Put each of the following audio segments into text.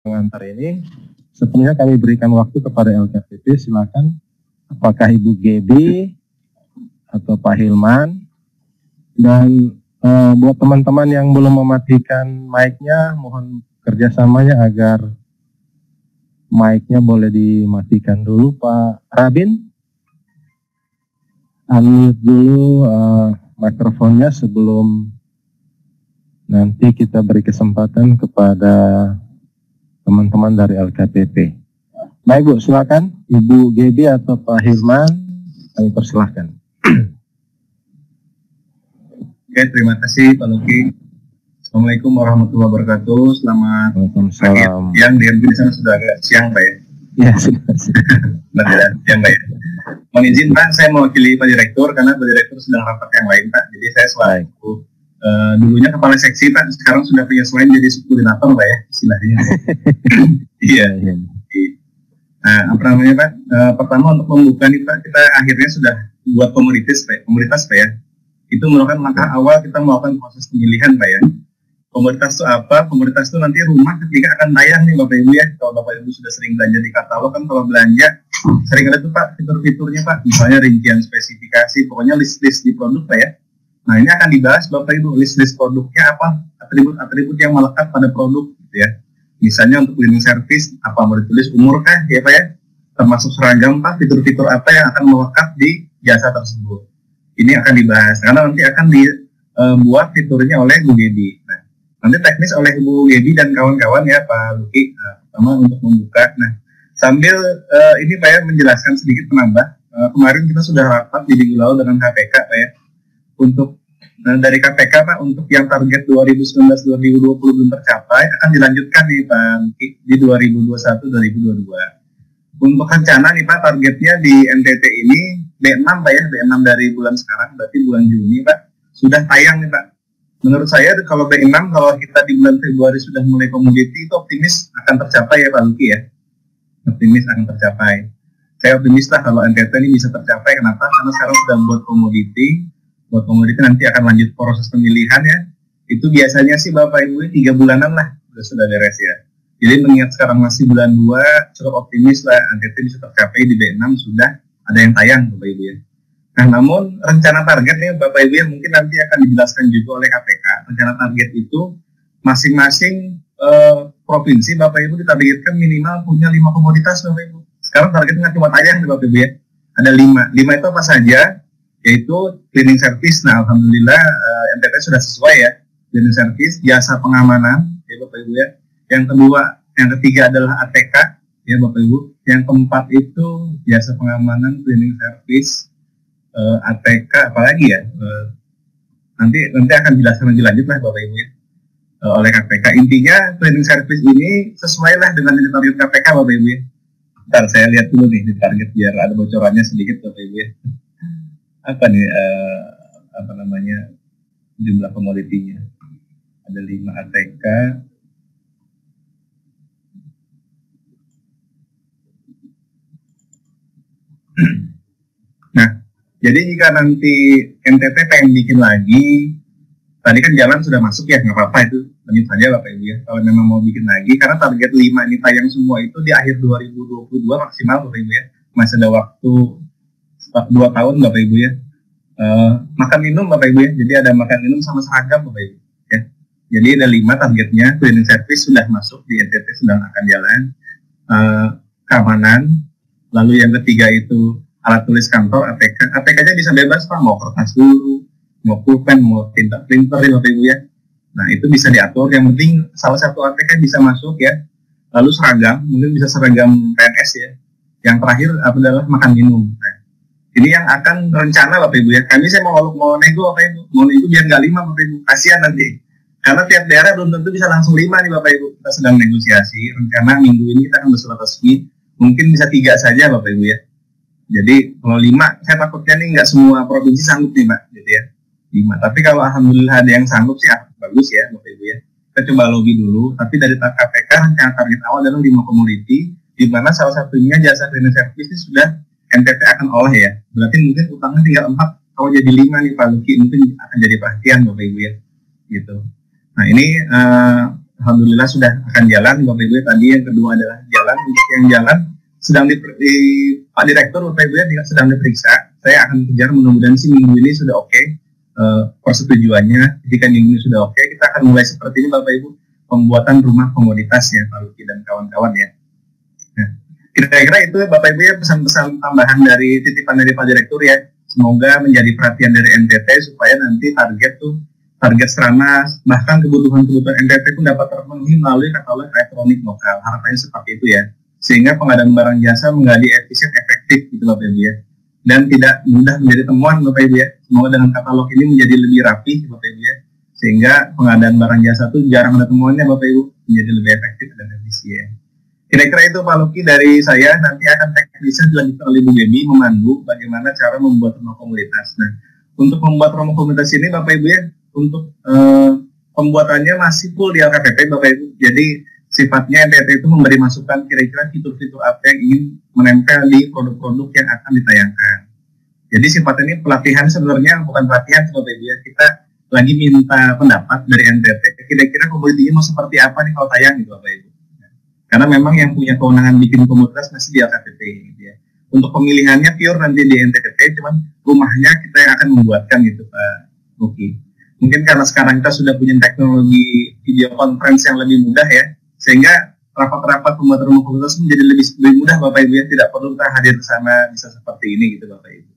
pengantar ini. Sebenarnya kami berikan waktu kepada LKPP, silakan apakah Ibu Gebi atau Pak Hilman, dan buat teman-teman yang belum mematikan mic-nya, mohon kerjasamanya agar mic-nya boleh dimatikan dulu. Pak Rabin, unmute dulu mikrofonnya sebelum nanti kita beri kesempatan kepada teman-teman dari LKPP. Baik Bu, silakan Ibu Gebi atau Pak Hilman, kami persilahkan. Oke, terima kasih Pak Luki. Assalamualaikum warahmatullahi wabarakatuh. Selamat pagi, siang, di sana sudah agak siang Pak ya? Ya, sudah. Benar, siang Pak ya. Mohon izin Pak, saya mewakili Pak Direktur karena Pak Direktur sedang rapat yang lain Pak. Jadi saya selaku dulunya kepala seksi Pak, sekarang sudah penyesuaian jadi subkoordinator Pak ya, istilahnya. Iya. Nah, apa namanya Pak? Pertama untuk membuka nih Pak, kita akhirnya sudah buat komunitas Pak ya. Itu merupakan langkah awal kita melakukan proses pemilihan Pak ya. Komunitas itu apa? Komunitas itu nanti rumah ketika akan tayang nih Bapak Ibu ya. Kalau Bapak Ibu sudah sering belanja di katalog kan, kalau belanja sering ada tuh Pak fitur-fiturnya Pak, misalnya rincian spesifikasi, pokoknya list-list di produk Pak ya. Nah ini akan dibahas Bapak Ibu, list-list produknya apa, atribut-atribut yang melekat pada produk gitu ya. Misalnya untuk cleaning service, apa mau ditulis umur kah ya Pak ya, termasuk seragam Pak, fitur-fitur apa yang akan melekat di jasa tersebut. Ini akan dibahas, karena nanti akan dibuat fiturnya oleh Bu Gebi. Nah, nanti teknis oleh Bu Gebi dan kawan-kawan ya Pak Luki, pertama untuk membuka. Nah, sambil ini Pak ya menjelaskan sedikit penambah, kemarin kita sudah rapat di Minggu lalu dengan KPK Pak ya. Untuk dari KPK Pak, untuk yang target 2019-2020 belum tercapai, akan dilanjutkan nih Pak di 2021-2022. Untuk rencana nih Pak, targetnya di NTT ini B6 Pak ya, B6 dari bulan sekarang, berarti bulan Juni Pak, sudah tayang nih Pak. Menurut saya kalau B6, kalau kita di bulan Februari sudah mulai komoditi, itu optimis akan tercapai ya Pak Luki ya. Optimis akan tercapai. Saya optimis lah kalau NTT ini bisa tercapai, kenapa? Karena sekarang sudah buat komoditi nanti akan lanjut proses pemilihan ya. Itu biasanya sih Bapak Ibu 3 bulanan lah sudah beres ya. Jadi mengingat sekarang masih bulan 2, cukup optimis lah NTT bisa tercapai di B6, sudah ada yang tayang Bapak Ibu ya. Nah namun rencana targetnya Bapak Ibu yang mungkin nanti akan dijelaskan juga oleh KPK. Rencana target itu masing-masing provinsi Bapak Ibu ditargetkan minimal punya 5 komoditas Bapak Ibu. Sekarang targetnya cuma tayang Bapak Ibu ya. Ada 5 itu apa saja? Yaitu cleaning service. Nah alhamdulillah NTT sudah sesuai ya, cleaning service, jasa pengamanan ya Bapak Ibu ya. Yang ketiga adalah ATK ya Bapak Ibu. Yang keempat itu jasa pengamanan, cleaning service, ATK, apalagi ya, nanti akan dijelaskan lebih lanjut lah Bapak Ibu ya, oleh KPK. Intinya cleaning service ini sesuai lah dengan target KPK Bapak Ibu ya. Bentar saya lihat dulu nih di target biar ada bocorannya sedikit Bapak Ibu ya. Apa nih jumlah komoditinya, ada 5 ATK. Nah jadi jika nanti NTT pengen bikin lagi, tadi kan jalan sudah masuk ya, nggak apa-apa itu lanjut saja Bapak Ibu ya, kalau memang mau bikin lagi, karena target 5 ini tayang semua itu di akhir 2022 maksimal Bapak Ibu ya, masih ada waktu 2 tahun Bapak Ibu ya. Makan minum Bapak Ibu ya, jadi ada makan minum sama seragam Bapak Ibu ya. Jadi ada 5 targetnya, cleaning service sudah masuk di NTT, sedang akan jalan. Keamanan, lalu yang ketiga itu alat tulis kantor, ATK. ATK-nya bisa bebas Pak, mau kertas dulu, mau pulpen, mau tinta printer ya Bapak Ibu ya. Nah itu bisa diatur, yang penting salah satu ATK bisa masuk ya. Lalu seragam, mungkin bisa seragam PNS ya. Yang terakhir adalah makan minum. Nah, ini yang akan rencana Bapak Ibu ya. Kami saya mau nego Bapak Ibu, mau nego biar nggak 5 Bapak Ibu, kasihan nanti. Karena tiap daerah belum tentu bisa langsung 5 nih Bapak Ibu. Kita sedang negosiasi, rencana minggu ini kita akan bersurat resmi, mungkin bisa 3 saja Bapak Ibu ya. Jadi kalau 5, saya takutnya nih nggak semua provinsi sanggup nih Pak, gitu ya. 5, tapi kalau alhamdulillah ada yang sanggup sih bagus ya Bapak Ibu ya. Kita coba lobby dulu, tapi dari KPK rencana target awal adalah 5 komoditi, di mana salah satunya jasa cleaning service ini sudah NTT akan olah ya. Berarti mungkin utangnya tinggal 4, kalau jadi 5 nih Pak Luki, mungkin akan jadi perhatian Bapak Ibu ya. Gitu. Nah ini alhamdulillah sudah akan jalan Bapak Ibu. Tadi yang kedua adalah jalan. Untuk yang jalan sedang Pak Direktur Bapak Ibu juga sedang diperiksa. Saya akan kejar, mudah-mudahan sih minggu ini sudah oke persetujuannya. Jika minggu ini sudah oke, kita akan mulai seperti ini Bapak Ibu, pembuatan rumah komoditas ya Pak Luki dan kawan-kawan ya. Nah, kira-kira itu Bapak Ibu ya pesan-pesan tambahan dari titipan dari Pak Direktur ya. Semoga menjadi perhatian dari NTT supaya nanti target sarana bahkan kebutuhan-kebutuhan NTT pun dapat terpenuhi melalui katalog elektronik lokal. Harapannya seperti itu ya. Sehingga pengadaan barang jasa menjadi efisien, efektif gitu Bapak Ibu ya. Dan tidak mudah menjadi temuan Bapak Ibu ya. Semoga dengan katalog ini menjadi lebih rapi Bapak Ibu ya. Sehingga pengadaan barang jasa itu jarang ada temuannya Bapak Ibu, menjadi lebih efektif dan efisien. Kira-kira itu Pak Luki dari saya. Nanti akan teknisnya dilanjutkan oleh Bu Gaby memandu bagaimana cara membuat rumah komunitas. Nah, untuk membuat rumah komunitas ini Bapak Ibu ya, untuk pembuatannya masih full di LKPP Bapak Ibu. Jadi sifatnya NTT itu memberi masukan kira-kira fitur-fitur apa yang ingin menempel di produk-produk yang akan ditayangkan. Jadi sifatnya ini pelatihan sebenarnya bukan pelatihan Bapak Ibu ya. Kita lagi minta pendapat dari NTT. Kira-kira komoditinya mau seperti apa nih kalau tayang gitu Bapak Ibu. Karena memang yang punya kewenangan bikin komunitas masih di LKPP gitu ya. Untuk pemilihannya pure nanti di NTT, cuman rumahnya kita yang akan membuatkan gitu Pak Luki. Mungkin karena sekarang kita sudah punya teknologi video conference yang lebih mudah ya, sehingga rapat-rapat pembuatan rumah komunitas menjadi lebih mudah Bapak Ibu ya, tidak perlu kita hadir ke sana bisa seperti ini gitu Bapak Ibu.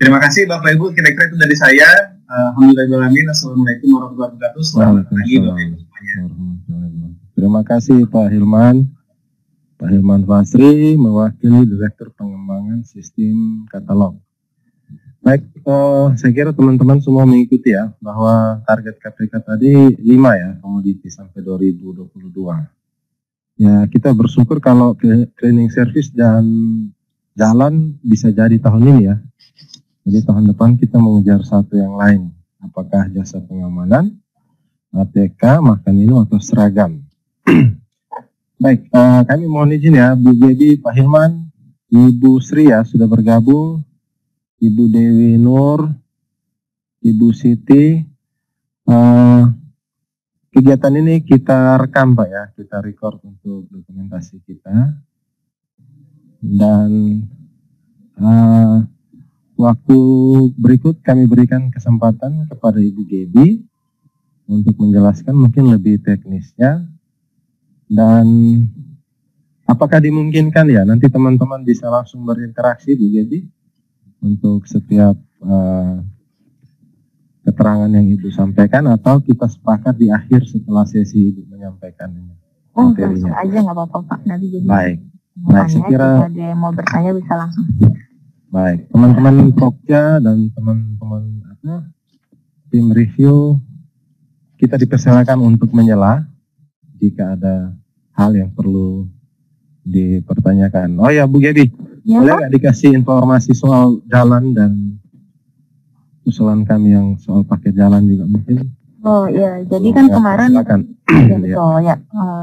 Terima kasih Bapak Ibu, kira-kira itu dari saya. Alhamdulillahirrahmanirrahim. Assalamualaikum warahmatullahi wabarakatuh. Selamat pagi Bapak Ibu semuanya. Terima kasih Pak Hilman. Pak Hilman Fasri mewakili Direktur Pengembangan Sistem Katalog. Baik, saya kira teman-teman semua mengikuti ya, bahwa target KPK tadi 5 ya, komoditi sampai 2022. Ya, kita bersyukur kalau cleaning service dan jalan bisa jadi tahun ini ya. Jadi tahun depan kita mengejar satu yang lain. Apakah jasa pengamanan, ATK, makan minum, atau seragam. Baik, kami mohon izin ya, Bu Gaby, Pak Hilman, Ibu Sri ya sudah bergabung, Ibu Dewi Nur, Ibu Siti. Kegiatan ini kita rekam Pak ya, kita record untuk dokumentasi kita. Dan waktu berikut kami berikan kesempatan kepada Ibu Gaby untuk menjelaskan mungkin lebih teknisnya. Dan apakah dimungkinkan ya nanti teman-teman bisa langsung berinteraksi Bu Gaby untuk setiap keterangan yang Ibu sampaikan, atau kita sepakat di akhir setelah sesi Ibu menyampaikan materinya? Langsung aja nggak apa-apa Pak. Nanti jadi baik, saya kira ada yang mau bertanya bisa langsung. Baik, teman-teman Pokja dan teman-teman tim review, kita dipersilakan untuk menyela jika ada hal yang perlu dipertanyakan. Oh ya Bu Gaby, Ya, boleh nggak dikasih informasi soal jalan dan usulan kami yang soal pakai jalan juga mungkin? Oh iya, jadi kan Ya, kemarin silakan. ya betul ya.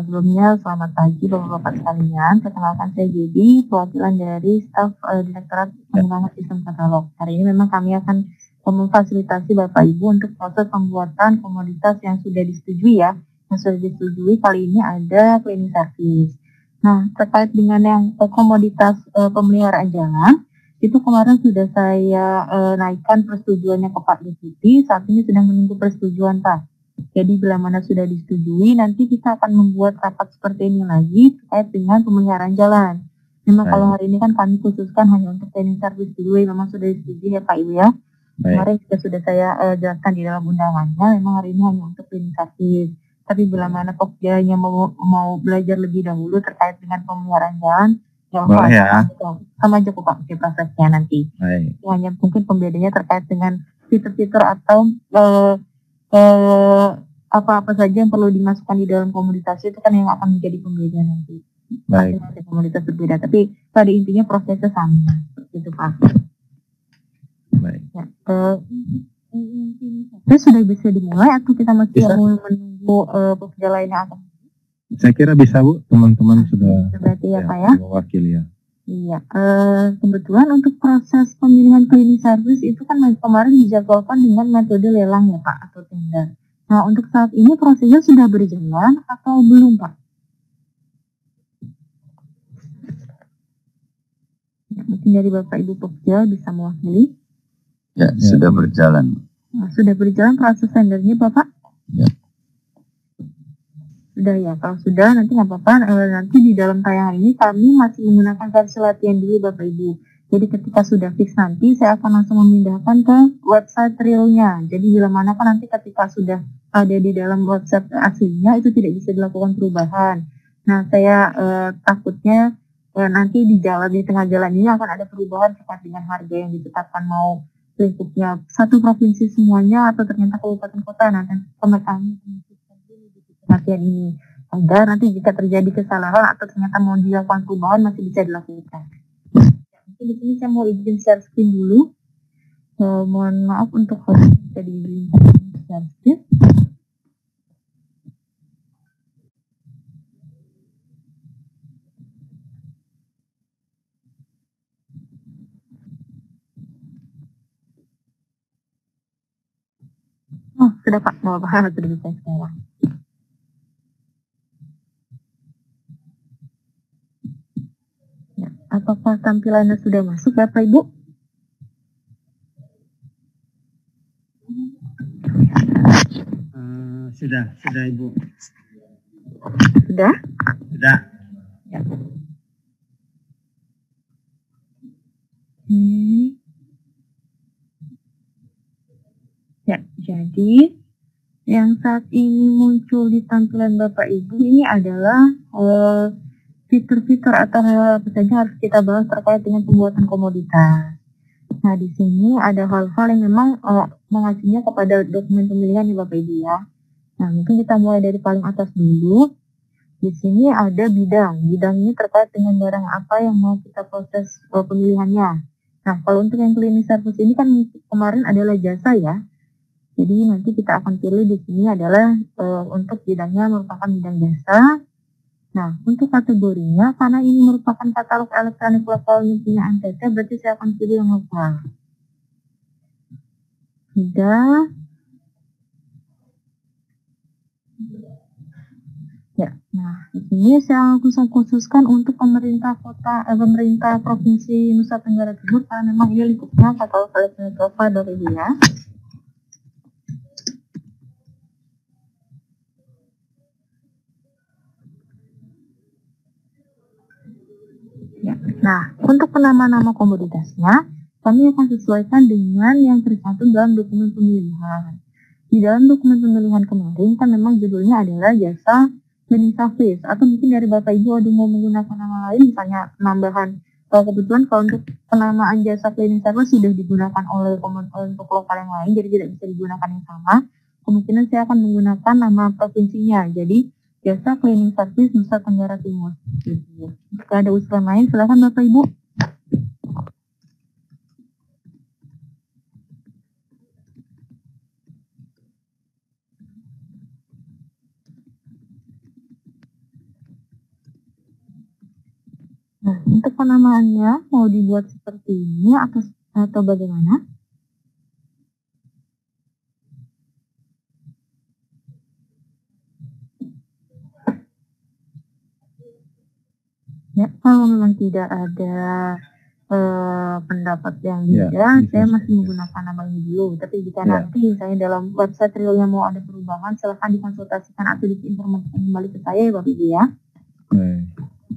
Sebelumnya selamat pagi Bapak-Bapak sekalian. Perkenalkan saya Gaby, perwakilan dari staf Direktorat Pengembangan Sistem Katalog. Hari ini memang kami akan memfasilitasi Bapak Ibu untuk proses pembuatan komoditas yang sudah disetujui ya. Yang sudah disetujui kali ini ada cleaning service. Nah, terkait dengan yang komoditas pemeliharaan jalan, itu kemarin sudah saya naikkan persetujuannya ke Pak Deputi, saat ini sedang menunggu persetujuan Pak. Jadi bila mana sudah disetujui, nanti kita akan membuat rapat seperti ini lagi terkait dengan pemeliharaan jalan. Memang kalau hari ini kan kami khususkan hanya untuk cleaning service dulu, memang sudah disetujui ya Pak Ibu ya. Kemarin sudah saya jelaskan di dalam undangannya, memang hari ini hanya untuk cleaning service. Tapi bila mana Pokjanya mau belajar lebih dahulu terkait dengan pemeliharaan jalan, boleh ya. Sama aja kok Pak prosesnya nanti. Baik. Hanya mungkin pembedanya terkait dengan fitur-fitur atau apa-apa saja yang perlu dimasukkan di dalam komoditas itu kan yang akan menjadi pembeda nanti. Baik. Masing-masing komoditas berbeda, tapi pada intinya prosesnya sama, gitu Pak. Baik. Ya, ini sudah bisa dimulai atau kita masih menunggu pekerja lain yang akan? Saya kira bisa Bu, teman-teman sudah berarti ya Pak ya. Mewakili ya. Iya, kebetulan untuk proses pemilihan cleaning service itu kan kemarin dijadwalkan dengan metode lelang ya Pak atau tender. Nah, untuk saat ini prosesnya sudah berjalan atau belum, Pak? Ya, mungkin dari Bapak Ibu Pokja bisa mewakili. Ya, sudah berjalan. Nah, sudah berjalan proses tendernya, Bapak? Ya. Sudah ya, kalau sudah nanti nggak apa-apa. Nanti di dalam tayangan ini kami masih menggunakan versi latihan dulu, Bapak Ibu. Jadi ketika sudah fix nanti saya akan langsung memindahkan ke website realnya. Jadi bila mana kan nanti ketika sudah ada di dalam website aslinya itu tidak bisa dilakukan perubahan. Nah, saya takutnya nanti di tengah jalan ini akan ada perubahan terkait dengan harga yang ditetapkan, mau lingkupnya satu provinsi semuanya atau ternyata kabupaten kota. Nah, dan kami latihan ini agar nanti jika terjadi kesalahan atau ternyata mau dilakukan perubahan masih bisa dilakukan. Di sini saya mau izin share screen dulu. Mohon maaf untuk host bisa diizinkan share screen. Oh, sudah Pak, mau apa? Sudah bisa sekarang. Ya, apakah tampilannya sudah masuk Bapak Ibu? Sudah Ibu. Sudah? Sudah. Ya. Ya, jadi yang saat ini muncul di tampilan Bapak Ibu ini adalah fitur-fitur atau hal apa saja harus kita bahas terkait dengan pembuatan komoditas. Nah, di sini ada hal-hal yang memang mengacunya kepada dokumen pemilihan ya Bapak Ibu ya. Nah, mungkin kita mulai dari paling atas dulu. Di sini ada bidang. Bidang ini terkait dengan barang apa yang mau kita proses pemilihannya. Nah, kalau untuk yang cleaning service ini kan kemarin adalah jasa ya. Jadi nanti kita akan pilih di sini adalah untuk bidangnya merupakan bidang jasa. Nah, untuk kategorinya karena ini merupakan katalog elektronik lokal yang punya NTT, berarti saya akan pilih yang lokal. Sudah. Ya, nah di sini saya khususkan untuk pemerintah provinsi Nusa Tenggara Timur karena memang ini lingkupnya katalog elektronik lokal dari dia. Ya, nah untuk nama-nama komoditasnya kami akan sesuaikan dengan yang tercantum dalam dokumen pemilihan. Di dalam dokumen pemilihan kemarin kan memang judulnya adalah jasa cleaning service, atau mungkin dari Bapak Ibu ada mau menggunakan nama lain, misalnya penambahan kebetulan kalau untuk penamaan jasa cleaning service sudah digunakan oleh untuk lokal yang lain, jadi tidak bisa digunakan yang sama. Kemungkinan saya akan menggunakan nama provinsinya, jadi jasa cleaning service Nusa Tenggara Timur. Jika ada usulan lain, silakan Bapak Ibu. Nah, untuk penamaannya mau dibuat seperti ini atau bagaimana? Ya, kalau memang tidak ada pendapat yang beda, saya masih menggunakan nama ini dulu. Tapi jika nanti misalnya dalam website realnya mau ada perubahan, silahkan dikonsultasikan atau diinformasikan kembali ke saya, Bapak Ibu ya.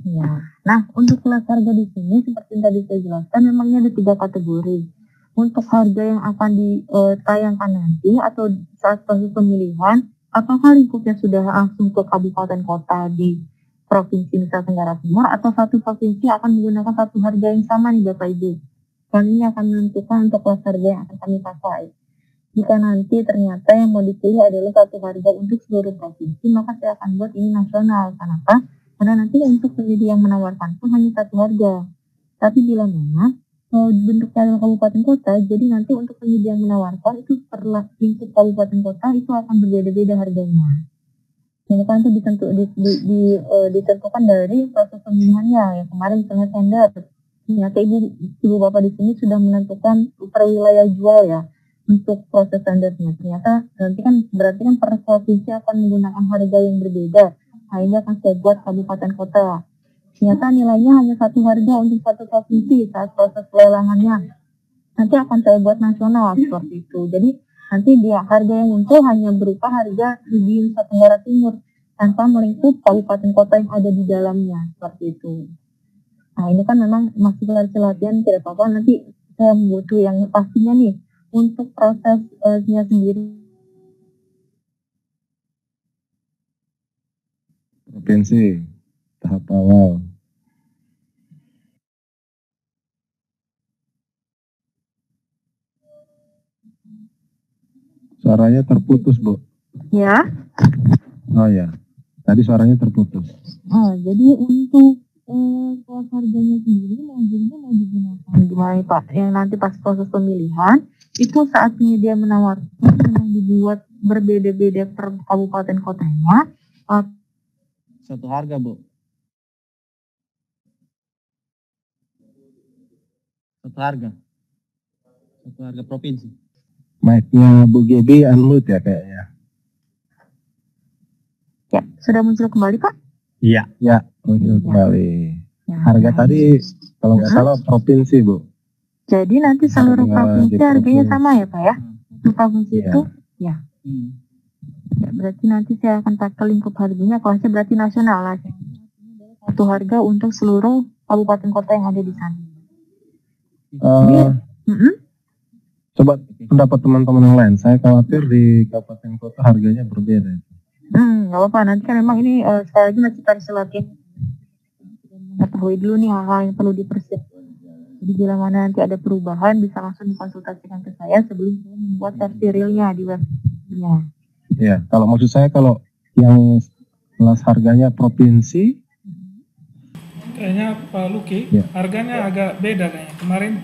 Ya, nah untuk kelas harga di sini seperti yang tadi saya jelaskan, memangnya ada 3 kategori. Untuk harga yang akan ditayangkan nanti atau saat proses pemilihan, apakah lingkupnya sudah langsung ke kabupaten kota di Provinsi Nusa Tenggara Timur atau satu provinsi akan menggunakan satu harga yang sama nih Bapak Ibu. Dan ini akan menentukan untuk kelas harga yang akan kami pakai. Jika nanti ternyata yang mau dipilih adalah satu harga untuk seluruh provinsi, maka saya akan buat ini nasional. Kenapa? Karena nanti untuk penyedia yang menawarkan pun hanya satu harga. Tapi bila mana bentuknya adalah kabupaten kota, jadi nanti untuk penyedia yang menawarkan itu per lingkup kabupaten kota itu akan berbeda-beda harganya. Ini kan itu ditentukan dari proses pemilihannya. Yang kemarin misalnya tender, ternyata ibu bapak di sini sudah menentukan per wilayah jual ya. untuk proses tendernya. Ternyata nanti kan berarti kan per provinsi akan menggunakan harga yang berbeda. Nah, ini akan saya buat kabupaten kota. Ternyata nilainya hanya satu harga untuk satu provinsi saat proses pelelangannya. Nanti akan saya buat nasional seperti itu. Jadi nanti dia harga yang muncul hanya berupa harga di Nusa Tenggara Timur tanpa melingkup kabupaten kota yang ada di dalamnya seperti itu. Nah, ini kan memang masih hasil latihan, tidak apa-apa, nanti saya butuh yang pastinya nih untuk prosesnya sendiri. Provinsi tahap awal. Suaranya terputus, Bu. Ya. Oh ya, tadi suaranya terputus. Jadi untuk proses harganya sendiri mau digunakan gimana Pak? Yang nanti pas proses pemilihan itu saat penyedia menawarkan memang dibuat berbeda-beda per kabupaten kotanya. Satu harga, Bu. Satu harga provinsi. Mic-nya Bu Gebi unmute ya kayaknya. Ya, sudah muncul kembali Pak? Iya. Ya, muncul kembali. Ya, Harga tadi kalau nggak salah provinsi, Bu. Jadi nanti seluruh Harga provinsi di harganya provinsi. sama ya Pak ya? Untuk provinsi Ya. itu ya. Ya, berarti nanti saya akan pakai lingkup harganya, kelasnya berarti nasional lah. Satu harga untuk seluruh kabupaten kota yang ada di sana. Coba pendapat teman-teman yang lain. Saya khawatir di kabupaten kota harganya berbeda. Nggak apa-apa. Nanti kan memang ini sekali lagi masih versi latihan. Mengetahui dulu nih hal-hal yang perlu dipersiapkan. Jadi bila mana nanti ada perubahan bisa langsung dikonsultasikan ke saya sebelum saya membuat versi realnya di website-nya. Ya, kalau maksud saya kalau yang kelas harganya provinsi, Kayaknya Pak Luki, Ya. harganya agak beda kayaknya. Kemarin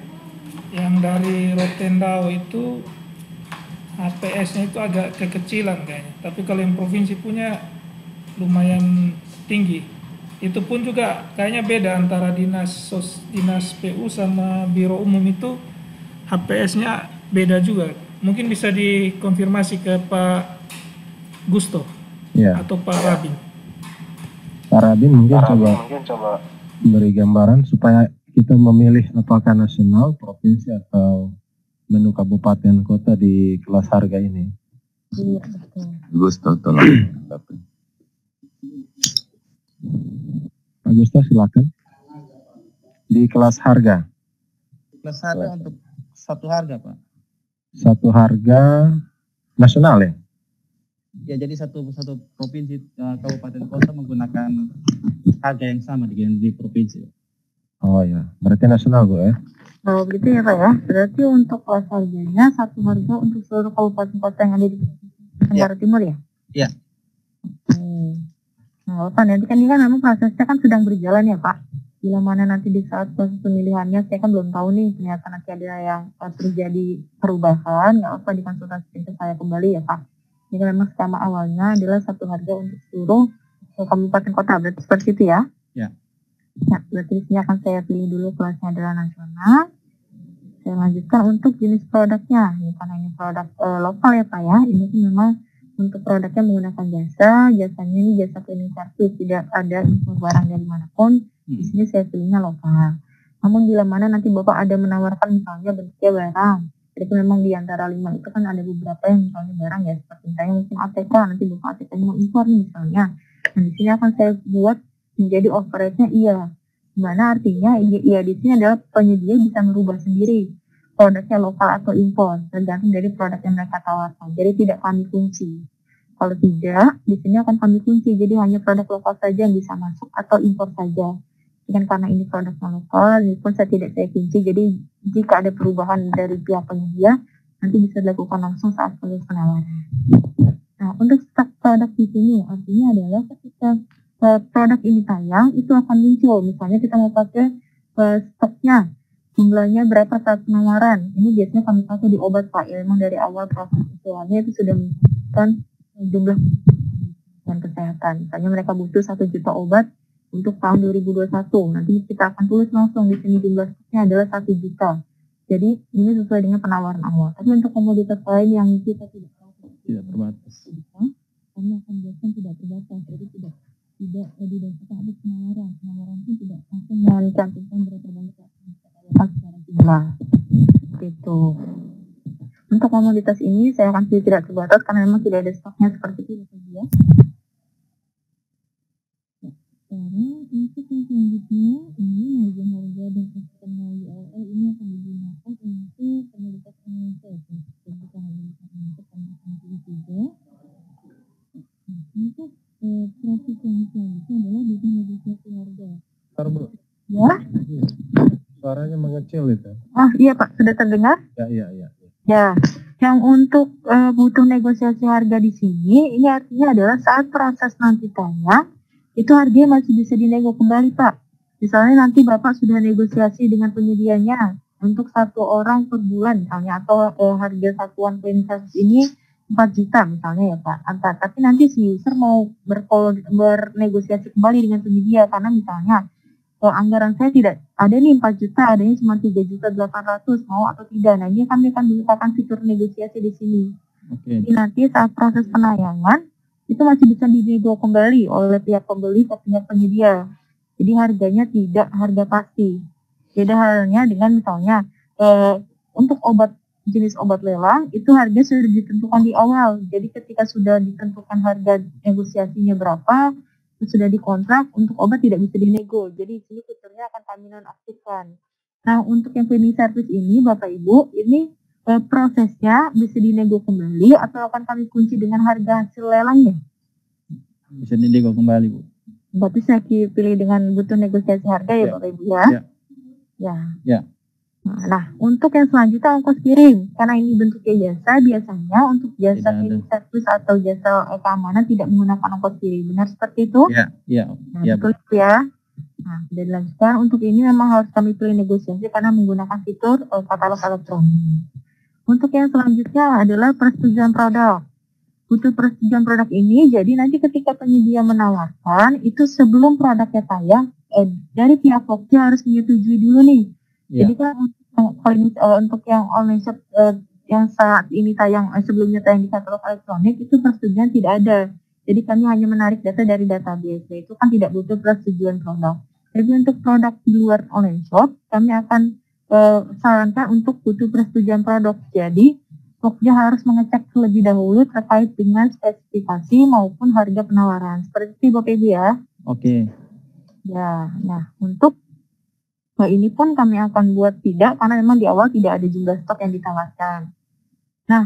yang dari Rotendao itu HPS-nya itu agak kekecilan kayaknya. Tapi kalau yang provinsi punya lumayan tinggi. Itu pun juga kayaknya beda antara dinas PU sama biro umum itu HPS-nya beda juga. Mungkin bisa dikonfirmasi ke Pak Gusto ya, atau Pak Rabin. Pak Rabin mungkin coba beri gambaran supaya kita memilih apakah nasional, provinsi atau menu kabupaten kota di kelas harga ini. Iya, betul. Gusto, tolong. Pak Gusto silakan. Di kelas harga. Kelas harga untuk satu harga, Pak. Satu harga nasional ya? Ya, jadi satu provinsi kabupaten kota menggunakan harga yang sama di provinsi. Oh ya, berarti nasional Bu ya? Kalau begitu ya Pak ya, berarti untuk kelas harganya satu harga untuk seluruh kabupaten kota yang ada di Tenggara Timur ya? Iya. Nah, Pak, nanti kan ini kan memang prosesnya kan sedang berjalan ya Pak. Bila mana nanti di saat proses pemilihannya, saya kan belum tahu nih, ternyata nanti ada yang terjadi perubahan, nggak apa dikonsultasikan ke saya kembali ya Pak. Jadi memang skema awalnya adalah satu harga untuk seluruh kabupaten kota, berarti seperti itu ya? Ya. Nah, berarti di sini akan saya pilih dulu kelasnya adalah nasional. Saya lanjutkan untuk jenis produknya. Ini karena ini produk lokal ya Pak ya. Ini tuh memang untuk produknya menggunakan jasanya ini jasa cleaning service, tidak ada impor barang dari manapun. Di sini saya pilihnya lokal. Namun bila mana nanti Bapak ada menawarkan misalnya bentuknya barang, jadi memang di antara 5 itu kan ada beberapa yang misalnya barang ya, seperti misalnya mungkin ATK, nanti Bapak ATK mau impor nih misalnya. Nah, di sini akan saya buat menjadi overrate-nya iya. Dimana artinya iya di sini adalah penyedia bisa merubah sendiri produknya lokal atau impor, tergantung dari produk yang mereka tawarkan. Jadi tidak kami kunci. Kalau tidak, di sini akan kami kunci. Jadi hanya produk lokal saja yang bisa masuk atau impor saja. Dan karena ini produknya lokal, ini pun saya tidak saya kunci. Jadi jika ada perubahan dari pihak penyedia, nanti bisa dilakukan langsung saat proses penawaran. Nah, untuk stok produk di sini artinya adalah ketika produk ini tayang, itu akan muncul. Misalnya kita mau pakai stoknya, jumlahnya berapa saat penawaran. Ini biasanya kami pakai di obat Pak. Ya, memang dari awal proses usulannya itu sudah menentukan jumlah dan kesehatan. Misalnya mereka butuh 1 juta obat untuk tahun 2021. Nanti kita akan tulis langsung di sini jumlah stoknya adalah 1 juta. Jadi ini sesuai dengan penawaran awal. Tapi untuk komoditas lain yang kita tidak tahu, Tidak terbatas. kami akan jelaskan tidak terbatas. Jadi tidak didasarkan atas penawaran. Penawaran itu tidak langsung mencantumkan berapa banyak yang kita dapat secara jumlah. Gitu. Untuk komoditas ini saya akan pilih tidak terbatas karena memang tidak ada stoknya seperti itu ya. Sekarang untuk yang selanjutnya ini margin harga dan sistem URL ini akan digunakan untuk komoditas Indonesia. Jadi kita bisa menentukan pilih juga. Untuk proses yang selanjutnya adalah bikin negosiasi harga. Bentar, Bu. Ya? Suaranya mengecil itu. Ah iya Pak, sudah terdengar? Ya. Ya, yang untuk butuh negosiasi harga di sini, ini artinya adalah saat proses nanti tanya, itu harganya masih bisa dinego kembali Pak. Misalnya nanti Bapak sudah negosiasi dengan penyedianya untuk 1 orang per bulan misalnya, atau harga satuan cleaning service ini 4 juta misalnya ya Pak. Tapi nanti si user mau bernegosiasi kembali dengan penyedia karena misalnya anggaran saya tidak ada nih 4 juta, adanya cuma 3.800.000, mau atau tidak. Nah ini kami akan bukakan fitur negosiasi di sini. Oke. Jadi nanti saat proses penayangan itu masih bisa dinego kembali oleh pihak pembeli ke pihak penyedia. Jadi harganya tidak harga pasti. Beda halnya dengan misalnya untuk jenis obat lelang itu harga sudah ditentukan di awal. Jadi ketika sudah ditentukan harga negosiasinya berapa, sudah dikontrak, untuk obat tidak bisa dinego. Jadi sini fiturnya akan kami nonaktifkan. Nah untuk yang cleaning service ini Bapak Ibu, ini prosesnya bisa dinego kembali atau akan kami kunci dengan harga hasil lelangnya? Bisa dinego kembali, Bu. Berarti saya pilih dengan butuh negosiasi harga ya Bapak Ibu ya? Ya. Nah, untuk yang selanjutnya ongkos kirim. Karena ini bentuknya jasa, biasanya untuk jasa cleaning service atau jasa keamanan tidak menggunakan ongkos kirim. Benar seperti itu? Iya. Nah, betul ya. Nah, sudah dilanjutkan. Untuk ini memang harus kami pilih negosiasi karena menggunakan fitur katalog elektronik. Untuk yang selanjutnya adalah persetujuan produk. Butuh persetujuan produk ini, jadi nanti ketika penyedia menawarkan, itu sebelum produknya tayang, dari pihak Pokja harus menyetujui dulu nih. Jadi kan untuk yang online shop yang saat ini tayang sebelumnya tayang di katalog elektronik itu persetujuan tidak ada. Jadi kami hanya menarik data dari database, itu kan tidak butuh persetujuan produk. Tapi untuk produk di luar online shop kami akan sarankan untuk butuh persetujuan produk. Jadi Pokja harus mengecek terlebih dahulu terkait dengan spesifikasi maupun harga penawaran. Seperti itu Bapak Ibu ya. Oke. Ya, nah untuk ini pun kami akan buat tidak karena memang di awal tidak ada jumlah stok yang ditawarkan. Nah,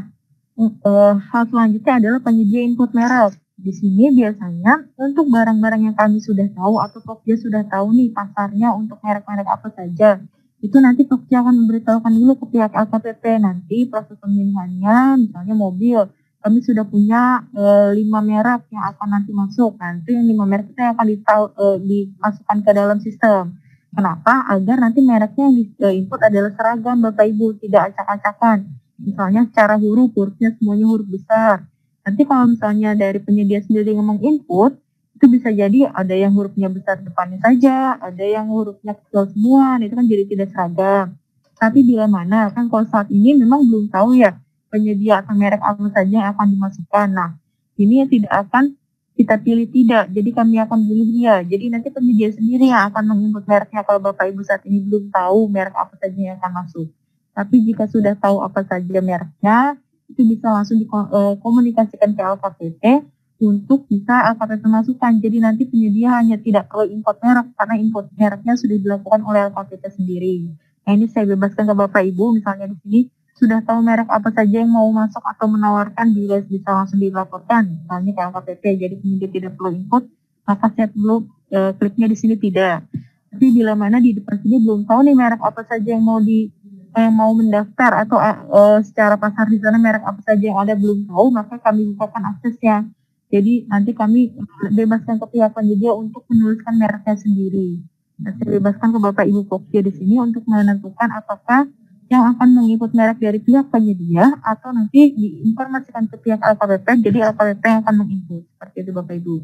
hal selanjutnya adalah penyedia input merek. Di sini biasanya untuk barang-barang yang kami sudah tahu atau Pokja sudah tahu nih pasarnya untuk merek-merek apa saja. Itu nanti Pokja akan memberitahukan dulu ke pihak LKPP nanti proses pemilihannya, misalnya mobil. Kami sudah punya 5 merek yang akan nanti masuk. Nanti yang 5 merek itu akan dimasukkan ke dalam sistem. Kenapa? Agar nanti mereknya yang input adalah seragam Bapak Ibu, tidak acak-acakan. Misalnya secara hurufnya semuanya huruf besar. Nanti kalau misalnya dari penyedia sendiri ngomong input, itu bisa jadi ada yang hurufnya besar depannya saja, ada yang hurufnya kecil semua, itu kan jadi tidak seragam. Tapi bila mana, kan kalau saat ini memang belum tahu ya, penyedia atau merek apa saja yang akan dimasukkan. Nah, ini tidak akan kita pilih tidak, jadi kami akan pilih dia. Jadi nanti penyedia sendiri yang akan menginput mereknya kalau Bapak Ibu saat ini belum tahu merek apa saja yang akan masuk. Tapi jika sudah tahu apa saja mereknya, itu bisa langsung dikomunikasikan ke LKPP untuk bisa LKPP masukkan. Jadi nanti penyedia hanya tidak perlu import merek karena import mereknya sudah dilakukan oleh LKPP sendiri. Nah ini saya bebaskan ke Bapak Ibu, misalnya di sini sudah tahu merek apa saja yang mau masuk atau menawarkan, bisa langsung dilaporkan misalnya ke LKPP, jadi penyedia tidak perlu input, maka saya perlu kliknya di sini tidak. Tapi bila mana di depan sini belum tahu nih merek apa saja yang mau mendaftar atau secara pasar di sana merek apa saja yang ada belum tahu, maka kami bukakan aksesnya. Jadi nanti kami bebaskan ke pihak penyedia untuk menuliskan mereknya sendiri. Nah, saya bebaskan ke Bapak Ibu Pokja di sini untuk menentukan apakah yang akan mengikut merek dari pihak penyedia atau nanti diinformasikan ke pihak LKPP, jadi LKPP yang akan menginput. Seperti itu Bapak Ibu.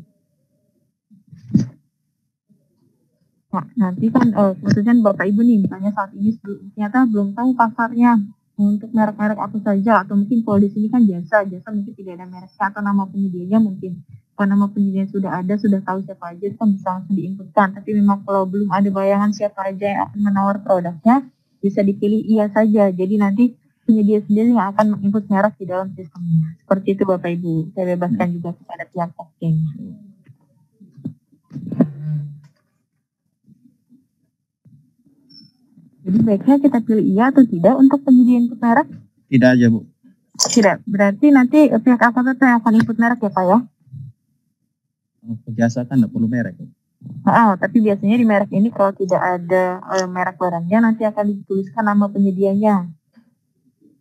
Nah, nanti kan kemudian Bapak Ibu nih, misalnya saat ini ternyata belum tahu pasarnya untuk merek-merek apa saja, atau mungkin kalau di sini kan jasa mungkin tidak ada mereknya atau nama penyedianya mungkin. Kalau nama penyedia sudah ada, sudah tahu siapa aja, itu kan bisa langsung diinputkan. Tapi memang kalau belum ada bayangan siapa aja yang akan menawar produknya, bisa dipilih iya saja. Jadi nanti penyedia sendiri yang akan menginput merek di dalam sistemnya. Seperti itu Bapak Ibu. Saya bebaskan juga kepada pihak packing. Jadi baiknya kita pilih iya atau tidak untuk penyedia input merek? Tidak aja, Bu. Tidak. Berarti nanti pihak AKPP yang akan input merek ya Pak ya? Jasa kan tidak perlu merek. Tapi biasanya di merek ini kalau tidak ada merek barangnya nanti akan dituliskan nama penyedianya.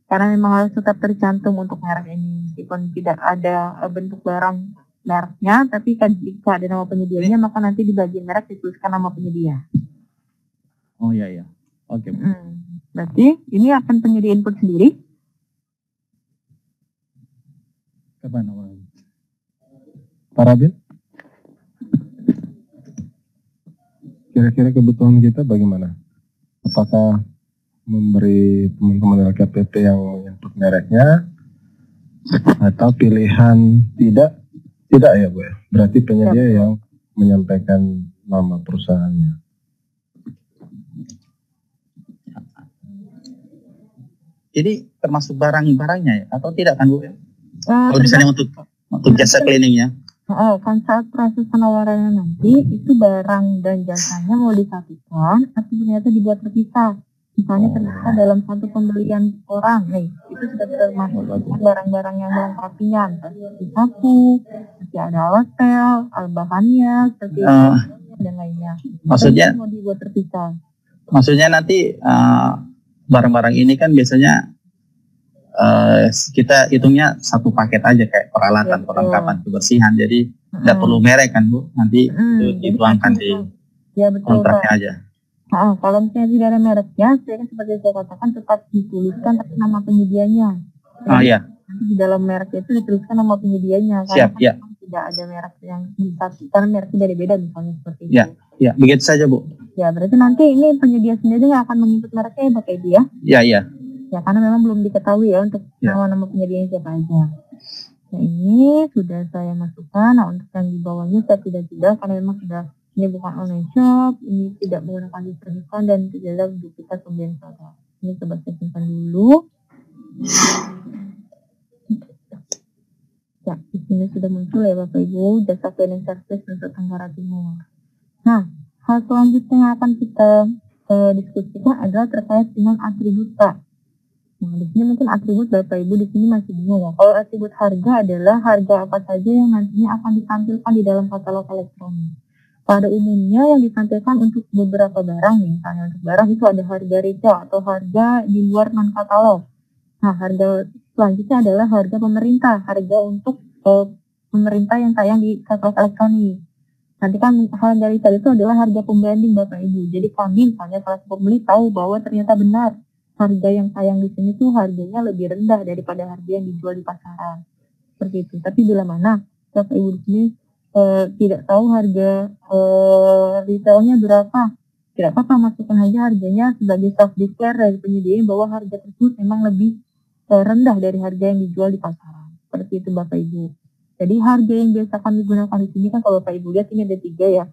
Karena memang harus tetap tercantum untuk merek ini. Meskipun tidak ada bentuk barang mereknya, tapi kan jika ada nama penyedianya maka nanti di bagian merek dituliskan nama penyedia. Oh iya. Oke. Berarti ini akan penyedia input sendiri? Kapan awalnya? Pak Rabin? Kira-kira kebutuhan kita bagaimana? Apakah memberi teman-teman LKPP yang input mereknya atau pilihan tidak ya Bu ya? Berarti penyedia yang menyampaikan nama perusahaannya. Jadi termasuk barang-barangnya ya atau tidak kan Bu? Kalau misalnya untuk jasa cleaningnya? Kan saat proses penawarannya nanti itu barang dan jasanya mau disatukan atau ternyata dibuat terpisah. Misalnya ternyata dalam satu pembelian orang, itu sudah termasuk barang-barang yang melengkapinya, seperti sapu, seperti ada alat pel, bahannya, seperti dan lainnya. Maksudnya mau dibuat terpisah. Maksudnya nanti barang-barang ini kan biasanya kita hitungnya satu paket aja kayak peralatan, perlengkapan kebersihan. Jadi tidak perlu merek kan Bu, nanti itu dituangkan di kontraknya aja. Kalau misalnya tidak ada mereknya, saya kan seperti saya katakan tetap dituliskan tapi nama penyedianya. Iya. Nanti di dalam merek itu dituliskan nama penyedianya. Siap, ya. Tidak ada merek yang bisa, karena mereknya beda-beda misalnya seperti itu. Ya, begitu saja Bu. Ya, berarti nanti ini penyedia sendiri yang akan menginput mereknya ya Bapak Ibu ya? Iya. Ya, karena memang belum diketahui ya untuk nama-nama penyedianya siapa aja. Nah, ini sudah saya masukkan. Nah, untuk yang di bawahnya saya tidak karena memang sudah ini bukan online shop, ini tidak menggunakan diskon dan tidak ada duplikat pembelian produk. Ini coba saya simpan dulu. Ya, di sini sudah muncul ya Bapak Ibu, jasa cleaning service untuk Tenggara Timur. Nah, hal selanjutnya yang akan kita diskusikan adalah terkait dengan atribut Pak. Nah, di sini mungkin atribut Bapak Ibu di sini masih bingung ya. Kalau atribut harga adalah harga apa saja yang nantinya akan ditampilkan di dalam katalog elektronik. Pada umumnya yang ditampilkan untuk beberapa barang, misalnya untuk barang itu ada harga retail atau harga di luar non-katalog. Nah, harga selanjutnya adalah harga pemerintah, harga untuk pemerintah yang tayang di katalog elektronik. Nanti kan harga retail itu adalah harga pembanding Bapak Ibu. Jadi kami misalnya salah satu pembeli tahu bahwa ternyata benar harga yang tayang di sini tuh harganya lebih rendah daripada harga yang dijual di pasaran. Seperti itu. Tapi bila mana Bapak Ibu di sini tidak tahu harga retailnya berapa, tidak apa-apa, masukkan aja harganya sebagai self declare dari penyedia bahwa harga tersebut memang lebih rendah dari harga yang dijual di pasaran. Seperti itu Bapak Ibu. Jadi harga yang biasa kami gunakan di sini kan kalau Bapak Ibu lihat ini ada 3 ya.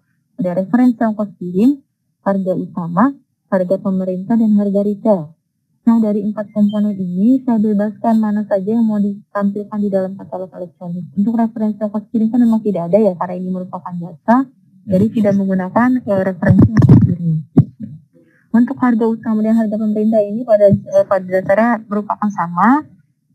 Ada referensi ongkos kirim, harga utama, harga pemerintah, dan harga retail. Nah, dari 4 komponen ini saya bebaskan mana saja yang mau ditampilkan di dalam katalog elektronik. Untuk referensi ongkos kirim kan memang tidak ada ya, karena ini merupakan jasa, jadi tidak menggunakan referensi ongkos kirim. Untuk harga utama dan harga pemerintah ini pada dasarnya merupakan sama.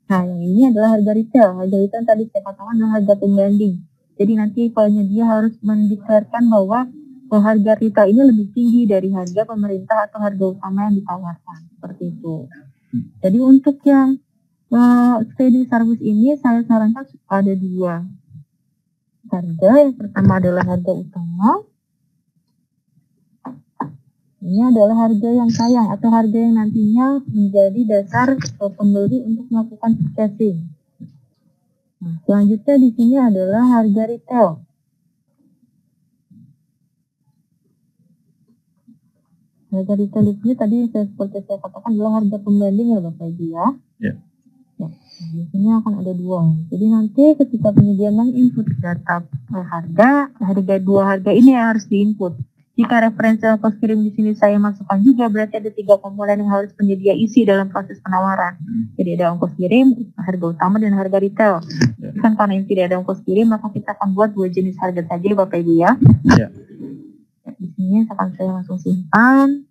Nah, yang ini adalah harga retail. Harga retail tadi saya katakan adalah harga pembanding. Jadi nanti penyedia harus mendeklarasikan bahwa harga retail ini lebih tinggi dari harga pemerintah atau harga utama yang ditawarkan. Seperti itu. Jadi untuk yang steady service ini saya sarankan ada 2 harga. Yang pertama adalah harga utama. Ini adalah harga yang tayang atau harga yang nantinya menjadi dasar pembeli untuk melakukan purchasing. Nah, selanjutnya di sini adalah harga retail. Harga retail ini tadi seperti saya katakan adalah harga pembanding ya Bapak Ibu ya. Ya. Ya, biasanya akan ada dua. Jadi nanti ketika penyedia menginput data harga dua harga ini yang harus diinput. Jika referensi ongkos kirim di sini saya masukkan juga, berarti ada 3 komponen yang harus penyedia isi dalam proses penawaran. Jadi ada ongkos kirim, harga utama, dan harga retail. Kan karena yang tidak ada ongkos kirim, maka kita akan buat 2 jenis harga saja Bapak Ibu ya. Ya. Di sini akan saya langsung simpan.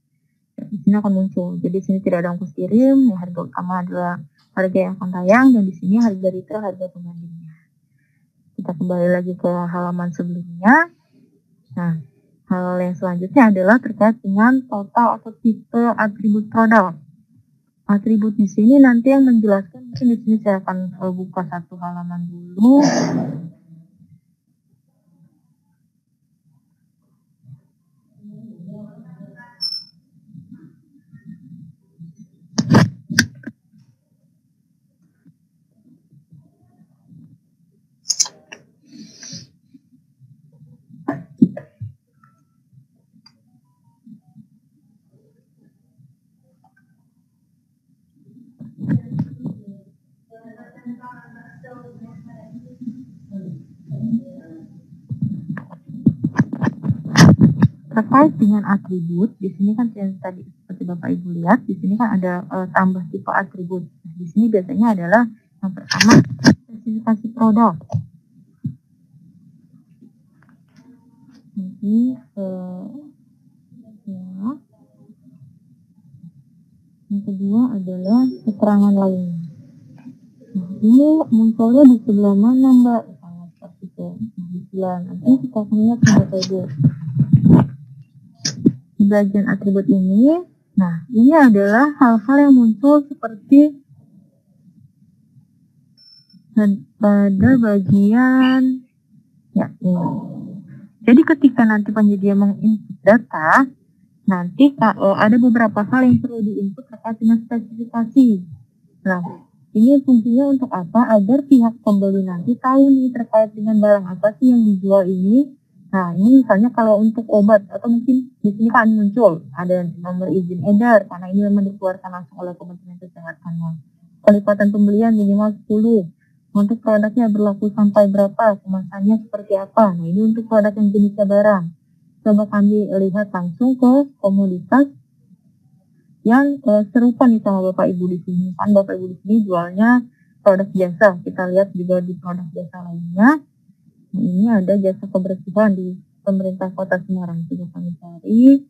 Di sini akan muncul. Jadi di sini tidak ada ongkos kirim, ya harga utama adalah harga yang akan tayang, dan di sini harga retail, harga pembandingnya. Kita kembali lagi ke halaman sebelumnya. Nah, hal yang selanjutnya adalah terkait dengan total atau tipe atribut produk. Atribut di sini nanti yang menjelaskan, mungkin di sini saya akan buka satu halaman dulu. Terkait dengan atribut, di sini kan yang tadi seperti Bapak Ibu lihat, di sini kan ada tambah tipe atribut. Di sini biasanya adalah yang pertama spesifikasi produk. Jadi yang kedua adalah keterangan lain. Nah, ini munculnya di sebelah mana Mbak? Sangat seperti itu. Nah, di sebelah nanti kita akan lihat Bapak Ibu. Di bagian atribut ini, nah ini adalah hal-hal yang muncul seperti pada bagian ya ini. Jadi ketika nanti penyedia menginput data, nanti ada beberapa hal yang perlu diinput terkait dengan spesifikasi. Nah, ini fungsinya untuk apa? Agar pihak pembeli nanti tahu nih terkait dengan barang apa sih yang dijual ini. Nah, ini misalnya kalau untuk obat, atau mungkin di sini kan muncul ada nomor izin edar, karena ini memang dikeluarkan langsung oleh Kementerian Kesehatan. Pelipatan pembelian minimal 10. Untuk produknya berlaku sampai berapa, kemasannya seperti apa. Nah, ini untuk produk yang jenisnya barang. Coba kami lihat langsung ke komoditas yang serupa nih sama Bapak Ibu di sini. Kan Bapak Ibu di sini jualnya produk jasa. Kita lihat juga di produk jasa lainnya. Ini ada jasa kebersihan di pemerintah Kota Semarang. Coba kami cari.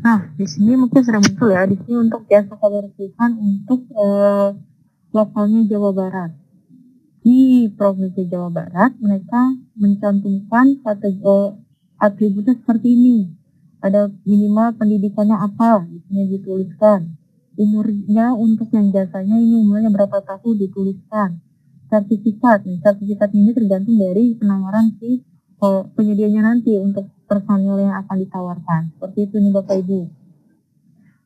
Nah, di sini mungkin sudah muncul ya. Di sini untuk jasa kebersihan untuk lokalnya Jawa Barat. Di Provinsi Jawa Barat, mereka mencantumkan atributnya seperti ini. Ada minimal pendidikannya apa, di sini dituliskan. Umurnya untuk yang jasanya ini umurnya berapa tahun dituliskan. Sertifikat ini tergantung dari penawaran si penyedianya nanti untuk personil yang akan ditawarkan. Seperti itu nih Bapak Ibu.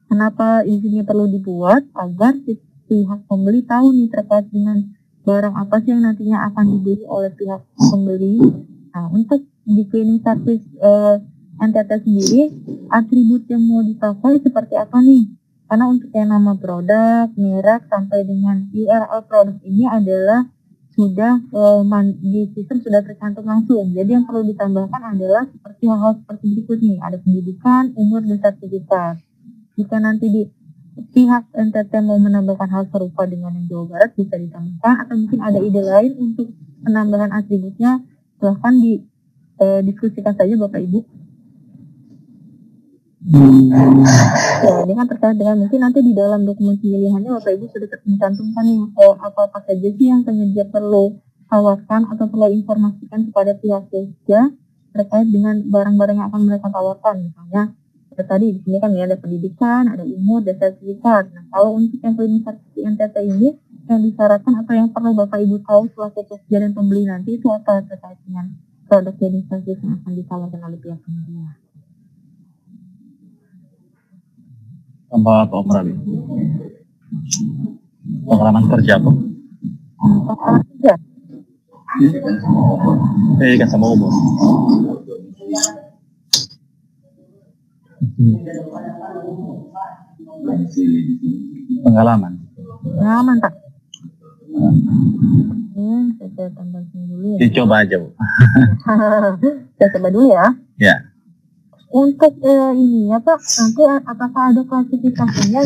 Kenapa izinnya perlu dibuat? Agar si pihak pembeli tahu nih terkait dengan barang apa sih yang nantinya akan dibeli oleh pihak pembeli. Nah, untuk di cleaning service NTT sendiri, atribut yang mau dipakai seperti apa nih? Karena untuk yang nama produk, merek, sampai dengan URL produk ini adalah sudah di sistem sudah tercantum langsung. Jadi yang perlu ditambahkan adalah seperti hal-hal seperti berikut nih. Ada pendidikan, umur, dan sertifikat. Jika nanti di pihak NTT mau menambahkan hal serupa dengan yang Jawa Barat, bisa ditambahkan, atau mungkin ada ide lain untuk penambahan atributnya, silahkan didiskusikan saja Bapak Ibu. Ya, ini kan terkait dengan mungkin nanti di dalam dokumen pemilihannya Bapak Ibu sudah mencantumkan nih apa saja sih yang penyedia perlu tawarkan atau perlu informasikan kepada pihak jasa terkait dengan barang-barang yang akan mereka tawarkan. Misalnya tadi di sini kan ya ada pendidikan, ada umur, dan sertifikat. Nah, kalau untuk yang cleaning sertifikat NTT ini yang disyaratkan atau yang perlu Bapak Ibu tahu setelah pekerja dan pembeli nanti itu apa terkait dengan produk cleaning service yang akan ditawarkan oleh pihak penyedia. Tambah apa Om Rabi? Pengalaman kerja apa? Pengalaman kerja. Kan sama umur. Pengalaman Pak. Saya tambahin dulu ya. Dicoba aja Bu. Saya coba dulu ya. Ya. Untuk ini ya Pak, nanti apakah ada klasifikasinya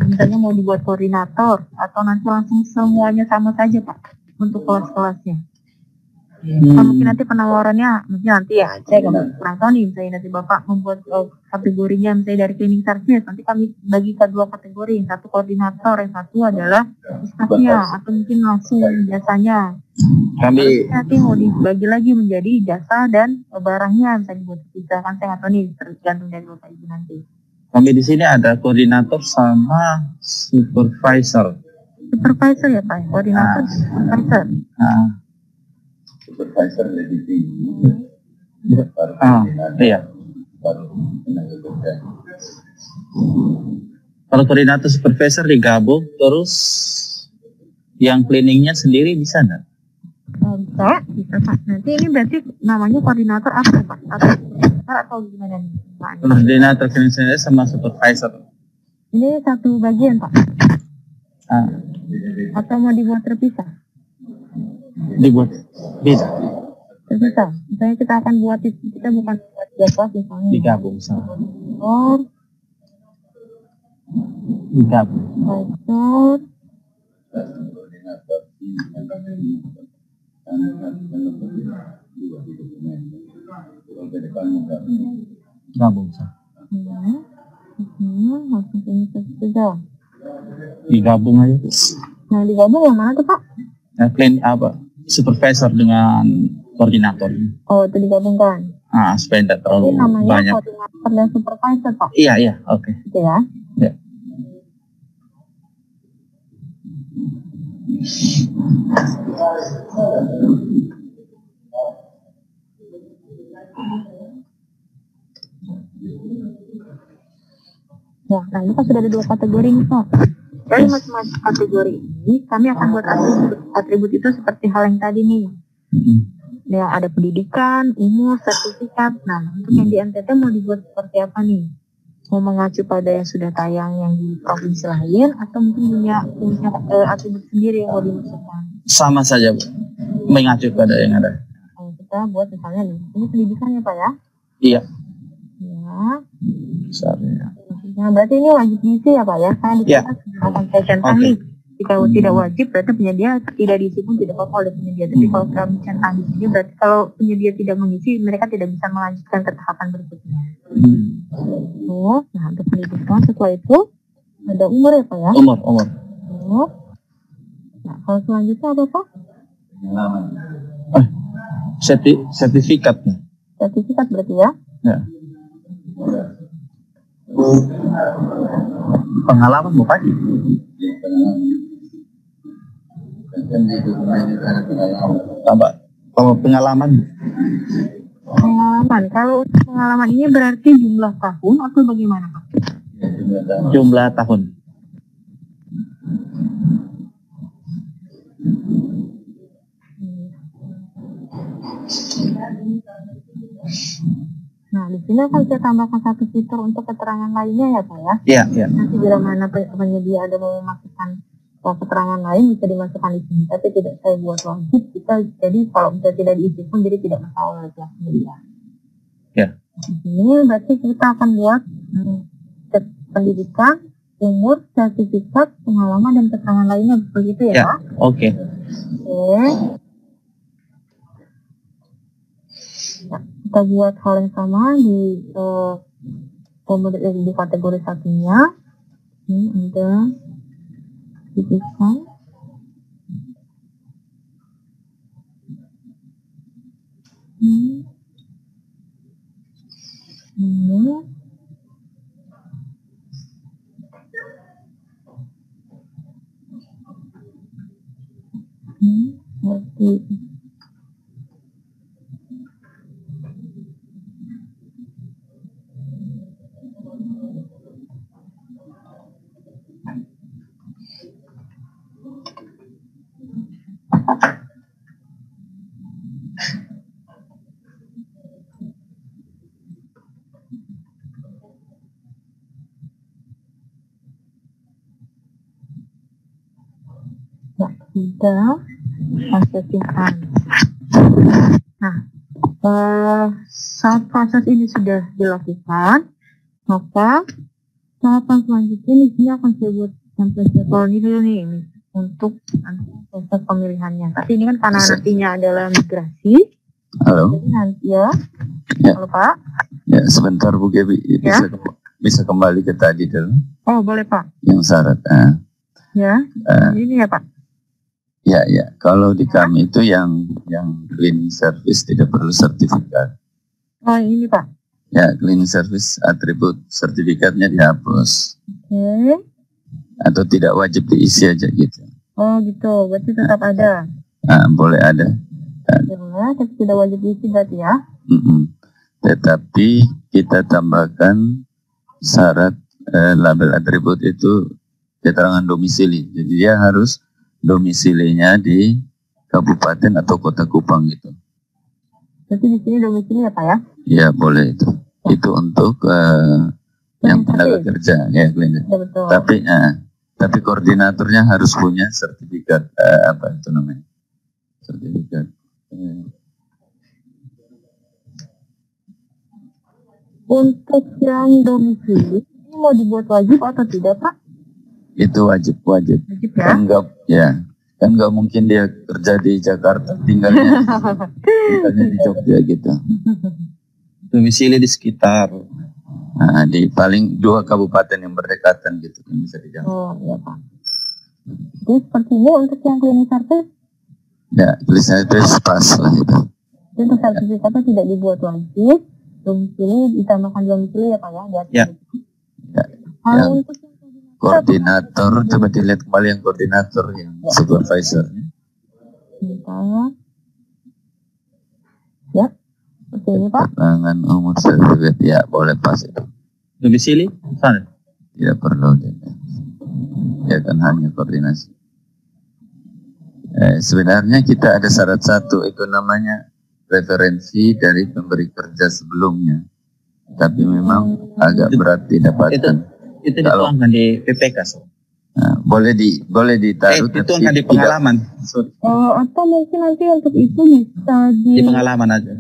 misalnya mau dibuat koordinator atau nanti langsung semuanya sama saja Pak untuk kelas-kelasnya? Mungkin nanti penawarannya mungkin nanti ya saya kurang tahu nih, misalnya nanti Bapak membuat kategorinya misalnya dari cleaning service, nanti kami bagi ke dua kategori, yang satu koordinator, yang satu adalah staffnya atau mungkin langsung jasanya. Kami nanti mau dibagi lagi menjadi jasa dan barangnya misalnya dibuat bisa, kan saya nggak tahu nih, tergantung dari Bapak Ibu nanti. Kami di sini ada koordinator sama supervisor. Supervisor ya Pak, koordinator supervisor. Supervisor lebih tinggi. Iya. Baru tenaga kerja. Kalau koordinator supervisor digabung, terus yang cleaningnya sendiri bisa nggak? Bisa Pak. Nanti ini berarti namanya koordinator apa Pak? Atau gimana nih Pak? Koordinator cleaning service sama supervisor. Ini satu bagian Pak? Atau mau dibuat terpisah? Dibuat bisa. Terpisah. Misalnya kita akan buat, kita bukan buat jadwal misalnya. Digabung sama. Digabung. Koordinator. Gabung sama. Langsung ini saja. Digabung aja. Nah, digabung yang mana tuh Pak? Clean apa? Supervisor dengan koordinator. Oh, itu digabungkan. Supaya tidak terlalu ini namanya banyak. Koordinator dan supervisor Pak. Iya, oke. Gitu ya. Ya. Ya, nah ini kan sudah ada dua kategori nih Pak. Dari masing-masing kategori ini kami akan buat atribut itu seperti hal yang tadi nih. Ya, ada pendidikan, umur, sertifikat. Nah, untuk yang di NTT mau dibuat seperti apa nih? Mau mengacu pada yang sudah tayang yang di provinsi lain atau mungkin punya atribut sendiri yang mau dimasukkan? Sama saja Bu. Mengacu pada yang ada. Kita buat misalnya nih, ini pendidikan ya Pak ya? Iya. Ya. Besarnya. Nah, berarti ini wajib diisi ya Pak ya? Kan akan saya centang nih. Jika tidak wajib berarti penyedia tidak diisi pun tidak apa-apa oleh penyedia. Tapi kalau kami centang di sini berarti kalau penyedia tidak mengisi, mereka tidak bisa melanjutkan ke tahapan berikutnya. Nah untuk pendidikan setelah itu ada umur ya Pak ya? Umur. Nah kalau selanjutnya apa Pak? Sertifikatnya. Sertifikat berarti ya? Ya. Pengalaman Bapak? Tambah pengalaman. Kalau pengalaman ini berarti jumlah tahun atau bagaimana Pak? Jumlah tahun. Nah, di sini akan saya tambahkan satu fitur untuk keterangan lainnya ya Pak ya? Iya. Nanti bila mana penyedia ada mau memasukkan keterangan lain bisa dimasukkan di sini, tapi tidak saya buat wajib. Jadi kalau bisa tidak diisi pun jadi tidak masalah oleh pihak penyedia. Ya. Ini berarti kita akan buat pendidikan, umur, sertifikat, pengalaman dan keterangan lainnya begitu ya Pak? Oke. Nah, kita buat hal yang sama di kemudian di kategori satunya ini ada dipisah. Ini seperti ya, sudah prosesingkan. Nah, saat proses ini sudah dilakukan, maka tahapan selanjutnya di sini akan saya buat template jadwal ini dulu nih ini, untuk proses pemilihannya. Tapi ini kan karena nantinya adalah migrasi. Halo. Jadi nanti ya. Halo Pak. Ya, sebentar Bu Gebi, bisa kembali ke tadi dulu. Oh boleh Pak. Yang syarat. Ya. Ini ya Pak. Ya. Kalau di kami itu yang cleaning service tidak perlu sertifikat. Oh ini Pak. Ya, cleaning service atribut sertifikatnya dihapus. Oke. Atau tidak wajib diisi aja gitu. Oh gitu, berarti tetap ada. Boleh ada. Ya, tapi tidak wajib diisi berarti ya. Tetapi kita tambahkan syarat label atribut itu keterangan domisili. Jadi dia harus domisilinya di kabupaten atau kota Kupang gitu. Berarti di sini domisili ya Pak ya? Ya boleh itu. Itu untuk yang tenaga kerja ya, Glenn. Ya betul. Tapi koordinatornya harus punya sertifikat apa itu namanya? Sertifikat. Untuk yang domisili ini mau dibuat wajib atau tidak Pak? Itu wajib. Wajib ya? Kan nggak mungkin dia kerja di Jakarta, tinggalnya di Jogja gitu. Domisili di sekitar. Di paling 2 kabupaten yang berdekatan gitu yang bisa dijangkau. Oh iya Pak. Jadi seperti ini untuk yang cleaning service? Ya, cleaning service pas lah itu. Jadi untuk sertifikatnya tidak dibuat wajib, domisili ditambahkan domisili ya Pak ya? Ya. Kalau untuk koordinator, coba dilihat kembali yang koordinator, yang supervisornya. Bentar. Ya, seperti ini Pak. Keterangan umur sertifikat, ya boleh pas itu. Domisili sana. Tidak perlu. Ya kan hanya koordinasi. Sebenarnya kita ada syarat satu, itu namanya referensi dari pemberi kerja sebelumnya. Tapi memang agak berat didapatkan. Itu dituangkan di PPK. Boleh ditaruh. Dituangkan di pengalaman. Atau mungkin nanti untuk itu bisa di pengalaman aja.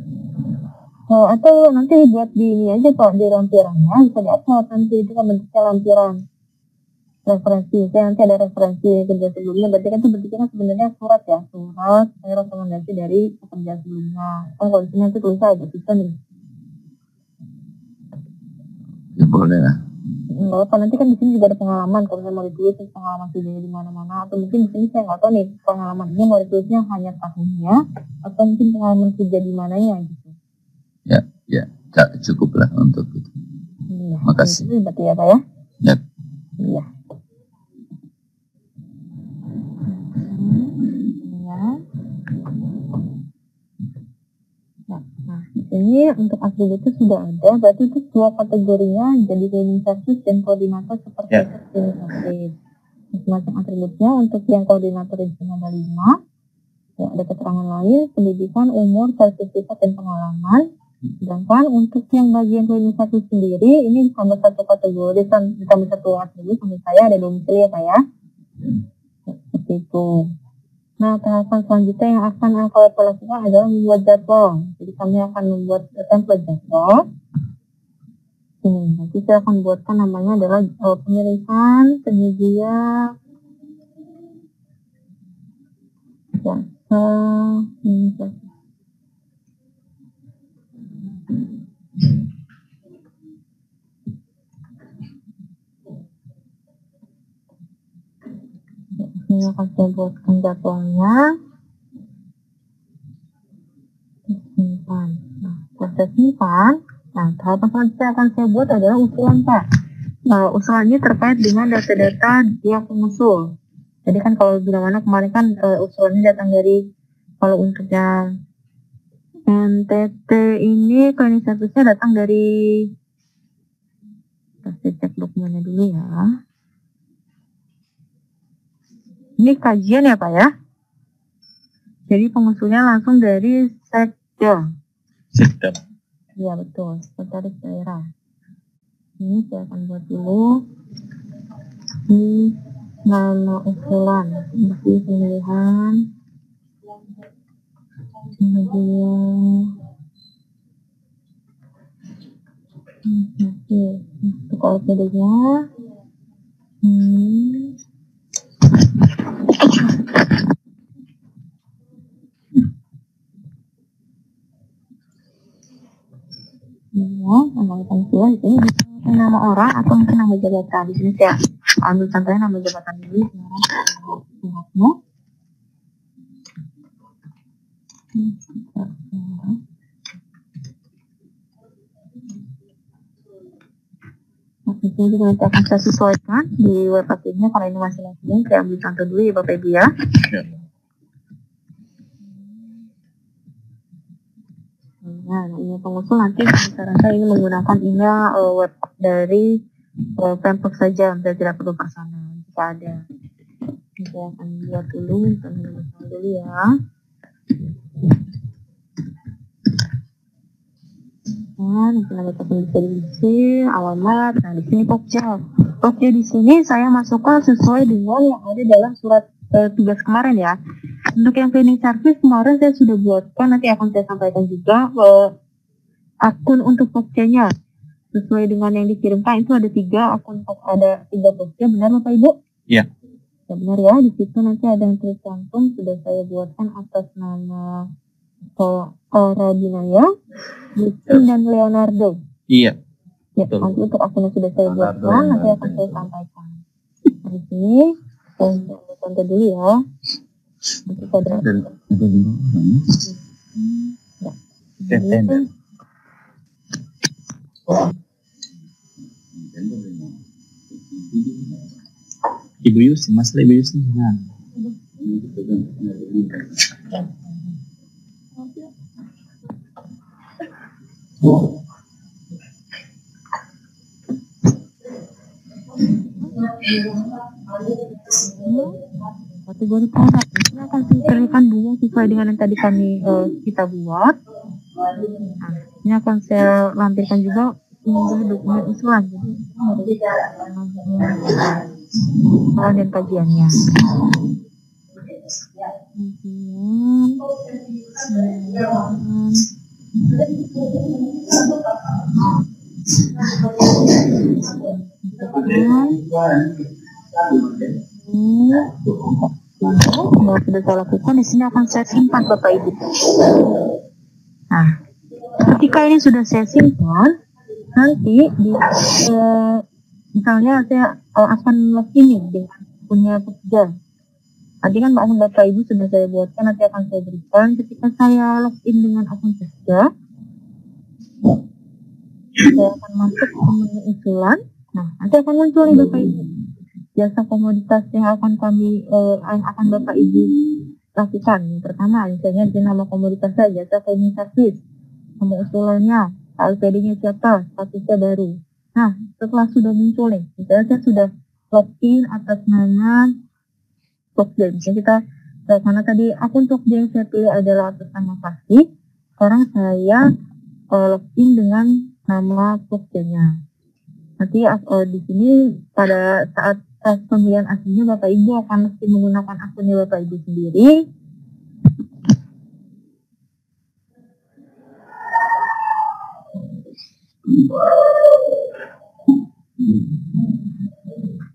Atau nanti dibuat di ini aja Pak, di lampirannya bisa di-upload nanti, itu kan bentuknya lampiran referensi. Saya nanti ada referensi kerja sebelumnya, berarti kan itu bentuknya kan sebenarnya surat rekomendasi dari pekerja sebelumnya. Kalau di sini nanti tulisnya agak susah nih. Ya boleh lah. Kalau nanti kan di sini juga ada pengalaman, kalau saya mau ditulis pengalaman kerjanya di mana-mana, atau mungkin di sini saya nggak tahu nih pengalaman ini mau ditulisnya hanya tahunnya atau mungkin pengalaman kerja di mananya gitu. Ya, cukup lah untuk itu. Iya. Makasih. Itu berarti ya Pak ya? Ya. Iya. Nah, ini untuk atributnya sudah ada, berarti itu 2 kategorinya jadi cleaning service dan koordinator seperti itu cleaning service. Macam atributnya untuk yang koordinator di sini ada 5. Ya, ada keterangan lain, pendidikan, umur, sertifikat dan pengalaman. Sedangkan untuk yang bagian cleaning service sendiri ini ditambah 1 kategori, ditambah 1 atribut, sampai saya ada domisili ya Pak ya. Seperti itu. Nah, tahapan selanjutnya yang akan aku lakukan adalah membuat jadwal. Jadi kami akan membuat template jadwal. Ini nanti saya akan buatkan namanya adalah pemilihan penyedia jasa Ini akan saya buatkan jadwalnya. Simpan. Nah, proses simpan. Nah, tahapan selanjutnya akan saya buat adalah usulan, Pak. Nah, usulannya terkait dengan data-data yang pengusul. Jadi kan kalau bila mana kemarin kan usulannya datang dari, kalau untuk yang NTT ini klinik servisnya datang dari, kita cek dokumennya dulu ya. Ini kajian ya Pak ya. Jadi pengusulnya langsung dari Sekda. Sekda. Iya betul, sekretaris daerah. Ini saya akan buat dulu. Ini nama usulan, isi pemilihan, kemudian untuk OPD-nya. Ya, menambahkan dua di sini bisa nama orang atau mungkin nama jabatan. Di sini saya ambil contohnya nama jabatan dulu. Sekarang Oke, juga nanti akan saya sesuaikan di web akunnya karena ini masih langsung. Saya ambil contoh dulu ya Bapak Ibu ya. Nah, ini pengusul nanti saran saya ini menggunakan email web dari Pemprov saja, saya tidak perlu ke sana jika ada. Ini saya akan buat dulu, misalnya dulu ya. Nah, nanti ada bisa diisi alamat. Nah, di sini Pokja. Pokja di sini saya masukkan sesuai dengan yang ada dalam surat tugas kemarin ya. Untuk yang cleaning service kemarin saya sudah buatkan, nanti akan saya sampaikan juga akun untuk Pokja-nya sesuai dengan yang dikirimkan. Itu ada 3 akun, ada 3 Pokja, benar Bapak Ibu? Iya. Ya benar ya, di situ nanti ada yang tercantum sudah saya buatkan atas nama Rabinaya, Justin dan Leonardo. Iya. Ya, betul. Nanti untuk akunnya sudah saya buatkan, nanti akan saya sampaikan. Di sini saya contoh dulu ya. Nanti ada. Ibu Yusin, masalah Ibu Yusin. Nah. Kategori produk ini akan saya pilihkan dulu sesuai dengan yang tadi kita buat. Nah, ini akan saya lampirkan juga dokumen usulan, jadi dan kajiannya. Yang sudah saya lakukan di sini akan saya simpan Bapak Ibu. Nah, ketika ini sudah saya simpan, nanti di misalnya saya akan login dengan punya Pokja. Nanti kan akun Bapak Ibu sudah saya buatkan, nanti akan saya berikan. Ketika saya login dengan akun Pokja, saya akan masuk ke menu usulan. Nah, nanti akan muncul nih Bapak Ibu jasa komoditas yang akan akan Bapak Ibu lakukan. Yang pertama, misalnya di nama komoditas saja, jasa cleaning service, nama usulannya, LPD-nya siapa, statusnya baru. Nah, setelah sudah muncul nih, misalnya saya sudah login atas nama Pokja. Misalnya kita, karena tadi akun Pokja yang saya pilih adalah atas nama pasti, sekarang saya login dengan nama Pokja-nya. Nanti di sini pada saat pemilihan aslinya Bapak Ibu akan mesti menggunakan akunnya Bapak Ibu sendiri.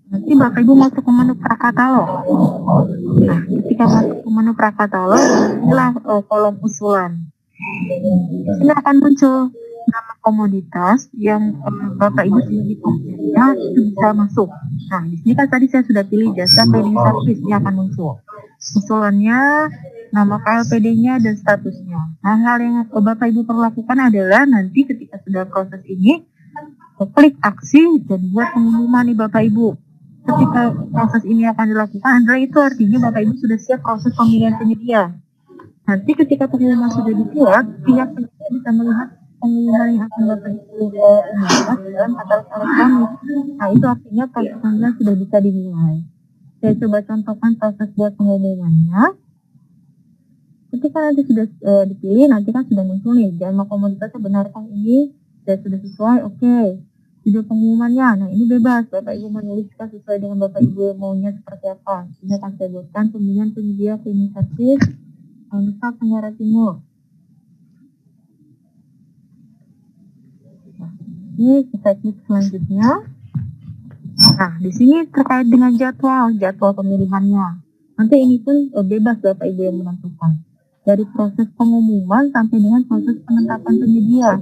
Nanti Bapak Ibu masuk ke menu prakatalog. Nah, ketika masuk ke menu prakatalog, inilah kolom usulan. Ini akan muncul nama komoditas yang Bapak Ibu sudah di komputernya itu bisa masuk. Nah, di sini kan tadi saya sudah pilih jasa cleaning service, ini akan muncul. Usulannya, nama KLPD-nya dan statusnya. Nah, hal yang Bapak Ibu perlu lakukan adalah nanti ketika sudah proses ini, klik aksi dan buat pengumuman nih Bapak Ibu. Ketika proses ini akan dilakukan adalah itu artinya Bapak Ibu sudah siap proses pemilihan penyedia. Nanti ketika pengumuman sudah dibuat, pihak penyedia bisa melihat pengumuman yang akan Bapak Ibu umumkan dalam katalog elektronik. Nah, itu artinya proses pemilihan sudah bisa dimulai. Saya coba contohkan proses buat pengumumannya. Ketika nanti sudah dipilih, nanti kan sudah muncul nih, jama komoditasnya benarkah ini dan sudah sesuai, oke. Judul pengumumannya, nah ini bebas, Bapak Ibu menuliskan sesuai dengan Bapak Ibu maunya seperti apa. Ini akan saya buatkan pemilihan penyedia cleaning service Nusa Tenggara Timur. Nah, ini kita klik selanjutnya. Nah, di sini terkait dengan jadwal pemilihannya. Nanti ini pun bebas Bapak Ibu yang menentukan. Dari proses pengumuman sampai dengan proses penetapan penyedia.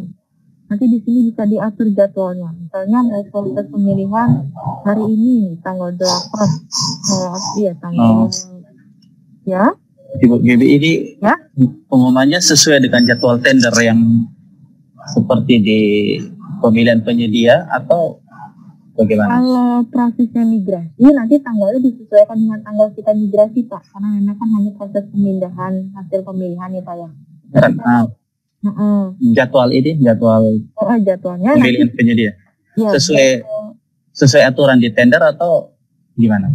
Nanti di sini bisa diatur jadwalnya. Misalnya mau proses pemilihan hari ini, tanggal 8. Ya. Ibu GB ini ya? Pengumumannya sesuai dengan jadwal tender yang seperti di pemilihan penyedia atau bagaimana? Kalau prosesnya migrasi, nanti tanggalnya disesuaikan dengan tanggal kita migrasi, Pak. Karena memang kan hanya proses pemindahan hasil pemilihan ya, Pak ya. Jadwal jadwalnya pemilihan penyedia ya, sesuai aturan di tender atau gimana?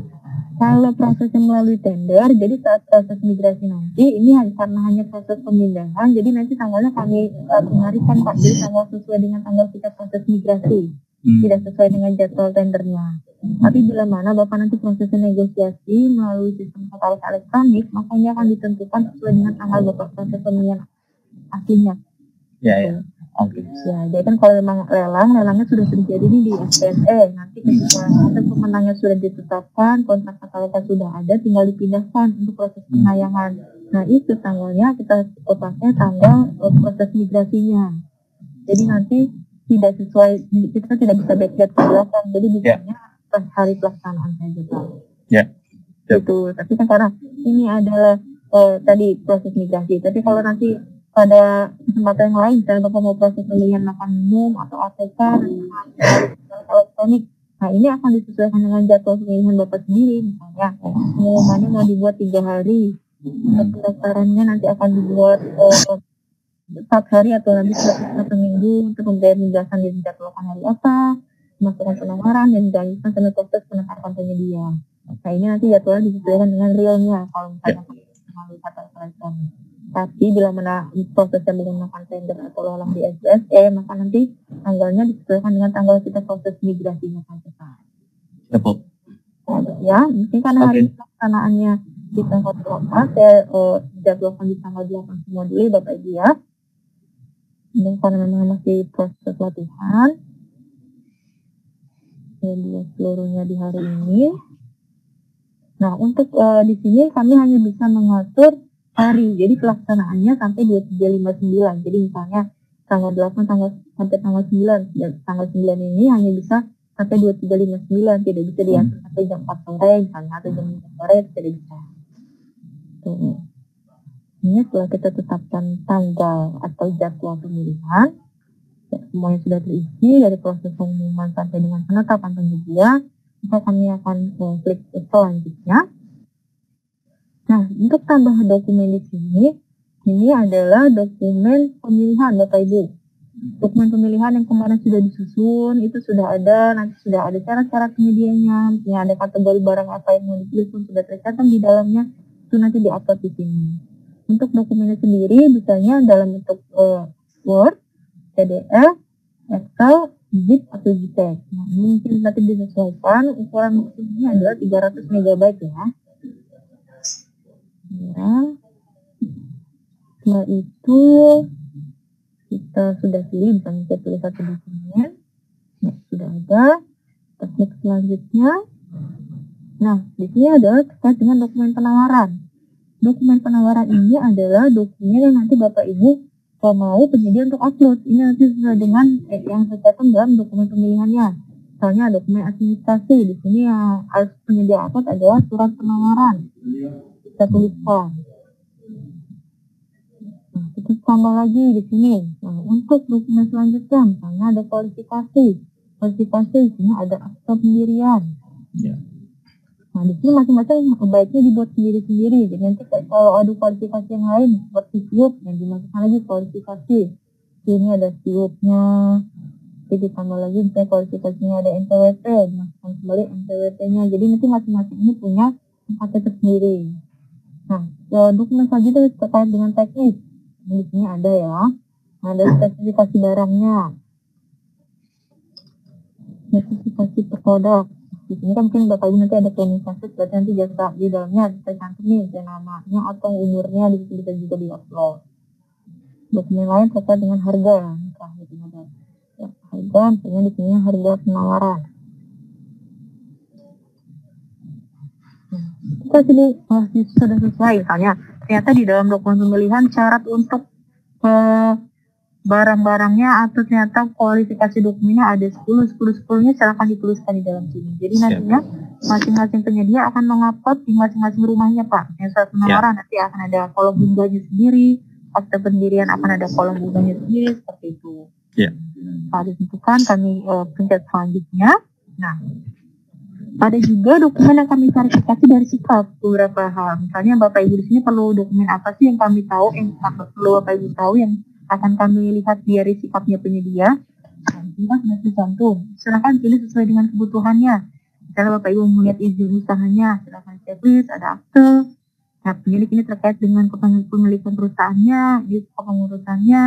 Kalau prosesnya melalui tender, jadi saat proses migrasi nanti ini karena hanya proses pemindahan, jadi nanti tanggalnya kami mengarikan Pak, jadi tanggal sesuai dengan tanggal kita proses migrasi, tidak sesuai dengan jadwal tendernya. Tapi bila mana Bapak nanti prosesnya negosiasi melalui sistem katalog elektronik, makanya akan ditentukan sesuai dengan tanggal Bapak proses pemilihan aslinya. Ya. Oke. Ya, jadi kan kalau memang lelangnya sudah terjadi nih di SPSE. Nanti ketika pemenangnya sudah ditetapkan, kontrak katalognya sudah ada, tinggal dipindahkan untuk proses penayangan. Nah, itu tanggalnya kita pakai tanggal proses migrasinya. Jadi nanti tidak sesuai, kita tidak bisa backdate ke belakang. Jadi biasanya pas hari pelaksanaan saja, Pak. Ya. Gitu. Tapi kan karena ini adalah tadi proses migrasi. Tapi kalau nanti pada kesempatan yang lain, misalnya Bapak mau proses pemilihan makan minum atau ATK elektronik, nah ini akan disesuaikan dengan jadwal pemilihan Bapak sendiri. Misalnya pengumumannya mau dibuat 3 hari, pendaftarannya nanti akan dibuat 4 hari atau nanti 1 minggu untuk pemberian penjelasan di jadwalkan hari apa, pemasaran penawaran dan dilanjutkan sampai proses penetapan penyedia. Nah ini nanti jadwalnya disesuaikan dengan realnya kalau misalnya melalui katalog elektronik. Tapi bila mana prosesnya menggunakan tender atau lelang di SPSE, maka nanti tanggalnya disesuaikan dengan tanggal kita proses migrasinya saja. Ya, mungkin karena hari pelaksanaannya di tanggal 8, saya jadwalkan di tanggal 8 semua dulu Bapak Ibu ya. Ini karena memang masih proses latihan. Jadi seluruhnya di hari ini. Nah, untuk di sini kami hanya bisa mengatur hari, jadi pelaksanaannya sampai 2359. Jadi misalnya tanggal 8 sampai tanggal 9, dan tanggal 9 ini hanya bisa sampai 2359, tidak bisa diatur sampai jam 4 sore misalnya atau jam 5 sore, tidak bisa. Tuh. Ini setelah kita tetapkan tanggal atau jadwal pemilihan, ya, semuanya sudah terisi dari proses pengumuman sampai dengan penetapan penyedia, maka kami akan klik selanjutnya. Nah, untuk tambah dokumen di sini, ini adalah dokumen pemilihan Bapak Ibu. Dokumen pemilihan yang kemarin sudah disusun, itu sudah ada, nanti sudah ada cara-cara penyediaannya, misalnya ada kategori barang apa yang mau dipilih pun sudah tercatat di dalamnya, itu nanti di-upload di sini. Untuk dokumennya sendiri, misalnya dalam bentuk Word, PDF, Excel, zip atau JPEG. Nah, mungkin nanti disesuaikan, ukuran maksimalnya adalah 300 MB ya. Ya. Setelah itu kita sudah pilih, misalnya saya pilih satu dokumen. Nah, sudah ada. Kita klik selanjutnya. Nah, di sini adalah terkait dengan dokumen penawaran. Dokumen penawaran ini adalah dokumen yang nanti Bapak Ibu mau penyedia untuk upload. Ini nanti sesuai dengan yang tercantum dalam dokumen pemilihannya. Misalnya dokumen administrasi, di sini yang harus penyedia upload adalah surat penawaran. Kita tuliskan. Nah, kita tambah lagi di sini. Nah, untuk dokumen selanjutnya, misalnya ada kualifikasi. Kualifikasi di sini ada akta pendirian. Nah, di sini masing-masing baiknya dibuat sendiri-sendiri. Jadi nanti kalau ada kualifikasi yang lain seperti SIUP, yang dimasukkan lagi kualifikasi. Ini ada SIUP-nya. Jadi ditambah lagi misalnya kualifikasinya ada NPWP, dimasukkan kembali NPWP-nya. Jadi nanti masing-masing ini punya tempatnya tersendiri. Nah, dokumen selanjutnya terkait dengan teknis. Di sini ada ya. Ada spesifikasi barangnya. Spesifikasi produk. Di sini kan mungkin Bapak Ibu nanti ada planning kasus, berarti nanti jasa di dalamnya tercantum nih namanya atau umurnya, di situ bisa juga diupload. Dokumen lain terkait dengan harga ya, harga, misalnya di sini harga penawaran. Kita sini sudah sesuai, misalnya ternyata di dalam dokumen pemilihan syarat untuk barang-barangnya atau ternyata kualifikasi dokumennya ada 10-10-10-nya silahkan dituliskan di dalam sini. Jadi nantinya masing-masing penyedia akan mengupload di masing-masing rumahnya Pak. Yang surat penawaran nanti akan ada kolom unggahnya sendiri, akta pendirian akan ada kolom unggahnya sendiri, seperti itu. Pada ditentukan kami pencet selanjutnya. Nah, ada juga dokumen yang kami verifikasi dari sikap beberapa hal. Misalnya Bapak Ibu di sini perlu dokumen apa sih yang kami tahu, yang perlu Bapak Ibu tahu yang akan kami lihat dari sikapnya penyedia. Nah, kita sudah tercantum. Silakan pilih sesuai dengan kebutuhannya. Misalnya Bapak Ibu melihat izin usahanya, silakan checklist, ada akte. Nah, pemilik ini terkait dengan kepemilikan perusahaannya, di pengurusannya,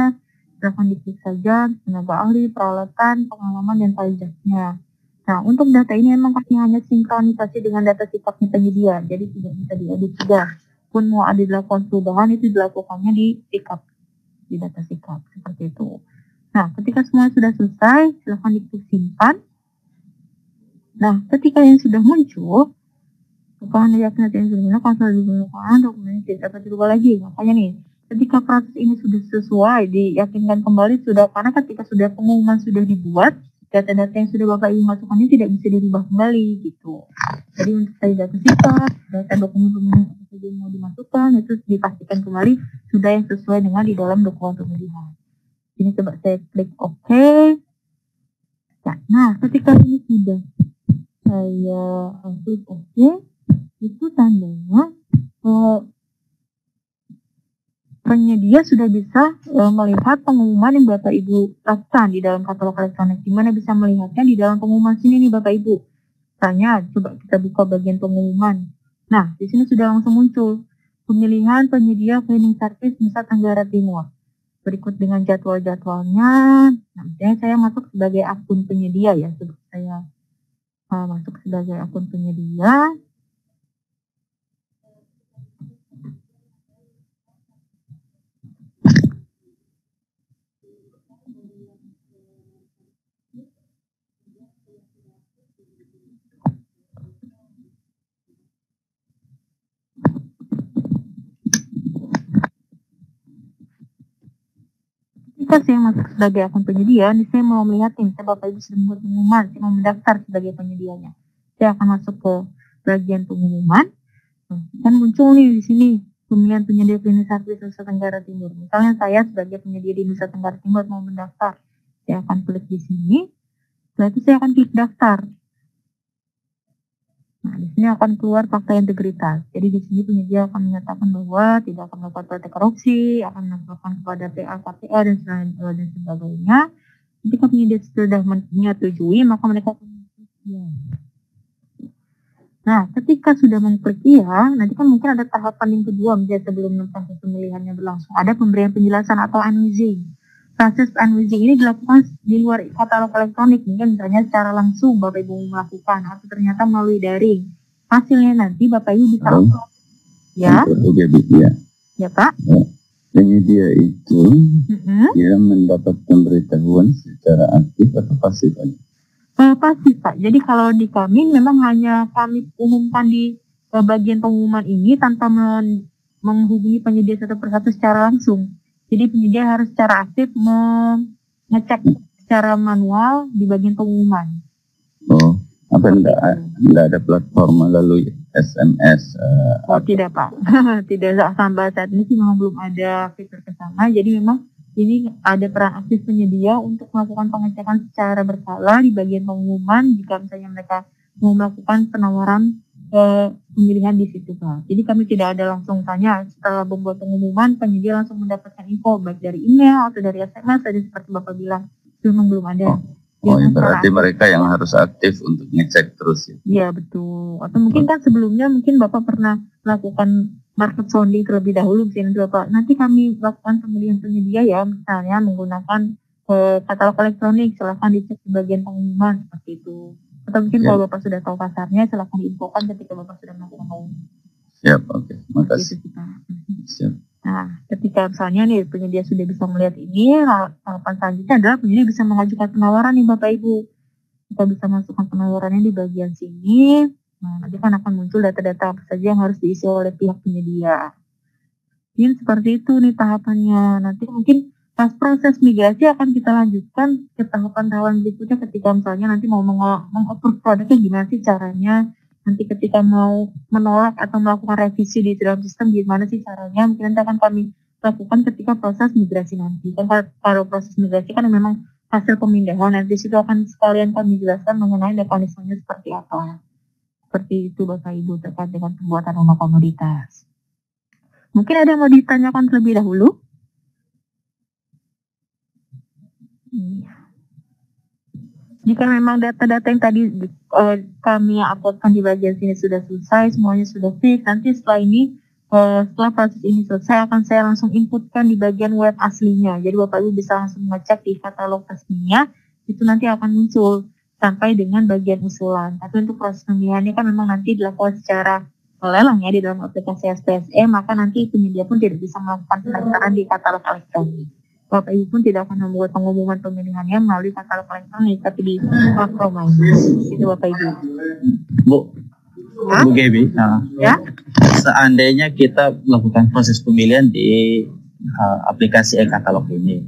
silakan diklik saja, tenaga ahli, peralatan, pengalaman, dan pajaknya. Nah, untuk data ini memang kami hanya sinkronisasi dengan data sikapnya penyedia, jadi tidak bisa diedit juga. Pun mau ada dilakukan perubahan, itu dilakukannya di sikap, di data sikap, seperti itu. Nah, ketika semua sudah selesai, silakan diklik simpan. Nah, ketika yang sudah muncul, bukan yakin nanti yang sudah muncul, kalau digunakan dokumen tidak dapat dirubah lagi. Makanya nih, ketika proses ini sudah sesuai, diyakinkan kembali sudah, karena ketika sudah pengumuman sudah dibuat, data-data yang sudah Bapak Ibu masukkan ini tidak bisa dirubah kembali gitu. Jadi untuk tadi data sikap, data dokumen yang mau dimasukkan itu dipastikan kembali sudah yang sesuai dengan di dalam dokumen pemilihan. Ini coba saya klik OK. Ya, nah ketika ini sudah saya klik OK, itu tandanya penyedia sudah bisa melihat pengumuman yang Bapak Ibu lakukan di dalam katalog elektronik. Dimana bisa melihatnya di dalam pengumuman sini nih Bapak Ibu. Misalnya, coba kita buka bagian pengumuman. Nah, di sini sudah langsung muncul pemilihan penyedia cleaning service Nusa Tenggara Timur. Berikut dengan jadwal-jadwalnya. Nah, misalnya saya masuk sebagai akun penyedia ya. Coba saya masuk sebagai akun penyedia. Ketika saya masuk sebagai akun penyedia, ini saya mau melihat nih, saya Bapak Ibu sudah membuat pengumuman, saya mau mendaftar sebagai penyedianya. Saya akan masuk ke bagian pengumuman, dan muncul nih di sini pemilihan penyedia cleaning service Nusa Tenggara Timur. Misalnya saya sebagai penyedia di Nusa Tenggara Timur mau mendaftar, saya akan klik di sini, setelah itu saya akan klik daftar. Nah, di sini akan keluar fakta integritas. Jadi di sini penyedia akan menyatakan bahwa tidak akan melakukan praktek korupsi, akan melakukan kepada PA, KPA dan sebagainya. Ketika penyedia sudah menyetujui, maka mereka akan mengklik iya. Nah, ketika sudah mengklik iya, nanti kan mungkin ada tahapan yang kedua, misalnya sebelum proses pemilihannya berlangsung. Ada pemberian penjelasan atau unwizing. Proses unwizing ini dilakukan di luar katalog elektronik, mungkin misalnya secara langsung Bapak Ibu melakukan atau ternyata melalui daring. Hasilnya nanti Bapak Ibu bisa upload. Ya. Ya Pak. Penyedia itu dia mendapat pemberitahuan secara aktif atau pasif? Pasif Pak. Jadi kalau di kami memang hanya kami umumkan di bagian pengumuman ini tanpa menghubungi penyedia satu persatu secara langsung. Jadi penyedia harus secara aktif mengecek secara manual di bagian pengumuman. Oh, apa enggak ada platform lalu SMS? Tidak Pak, tidak sampai saat ini sih memang belum ada fitur ke sana. Jadi memang ini ada peran aktif penyedia untuk melakukan pengecekan secara berkala di bagian pengumuman jika misalnya mereka mau melakukan penawaran pemilihan di situ Pak. Jadi kami tidak ada langsung tanya setelah membuat pengumuman penyedia langsung mendapatkan info baik dari email atau dari SMS tadi seperti Bapak bilang. Itu memang belum ada. Oh, ya berarti mereka yang harus aktif untuk ngecek terus ya? Iya betul. Atau mungkin kan sebelumnya mungkin Bapak pernah melakukan market sounding terlebih dahulu misalnya Bapak. Nanti kami lakukan pemilihan penyedia ya, misalnya menggunakan katalog elektronik, silahkan dicek di bagian pengumuman seperti itu. Atau mungkin kalau Bapak sudah tahu pasarnya, silahkan diinfokan ketika Bapak sudah melakukan pengumuman. Siap, oke. Makasih. Siap. Nah, ketika misalnya nih penyedia sudah bisa melihat ini, tahapan selanjutnya adalah penyedia bisa mengajukan penawaran nih Bapak Ibu. Kita bisa masukkan penawarannya di bagian sini. Nah, nanti kan akan muncul data-data apa saja yang harus diisi oleh pihak penyedia. Mungkin seperti itu nih tahapannya. Nanti mungkin pas proses migrasi akan kita lanjutkan ke tahapan-tahapan berikutnya ketika misalnya nanti mau meng-approve produknya gimana sih caranya. Nanti ketika mau menolak atau melakukan revisi di dalam sistem gimana sih caranya, mungkin nanti akan kami lakukan ketika proses migrasi nanti. Kan kalau proses migrasi kan memang hasil pemindahan, nanti situ akan sekalian kami jelaskan mengenai mekanismenya seperti apa. Seperti itu Bapak Ibu terkait dengan pembuatan rumah komoditas. Mungkin ada yang mau ditanyakan terlebih dahulu? Jika memang data-data yang tadi kami uploadkan di bagian sini sudah selesai, semuanya sudah fix, nanti setelah ini, setelah proses ini selesai, akan saya langsung inputkan di bagian web aslinya. Jadi Bapak Ibu bisa langsung ngecek di katalog resminya, itu nanti akan muncul sampai dengan bagian usulan. Tapi untuk proses pemilihannya kan memang nanti dilakukan secara lelang ya di dalam aplikasi SPSE, maka nanti penyedia pun tidak bisa melakukan pendaftaran di katalog elektronik. Bapak Ibu pun tidak akan membuat pengumuman pemilihannya melalui katalog elektronik, tapi di platform itu Bapak Ibu. Bu Gaby, ya? Seandainya kita melakukan proses pemilihan di aplikasi e-katalog ini,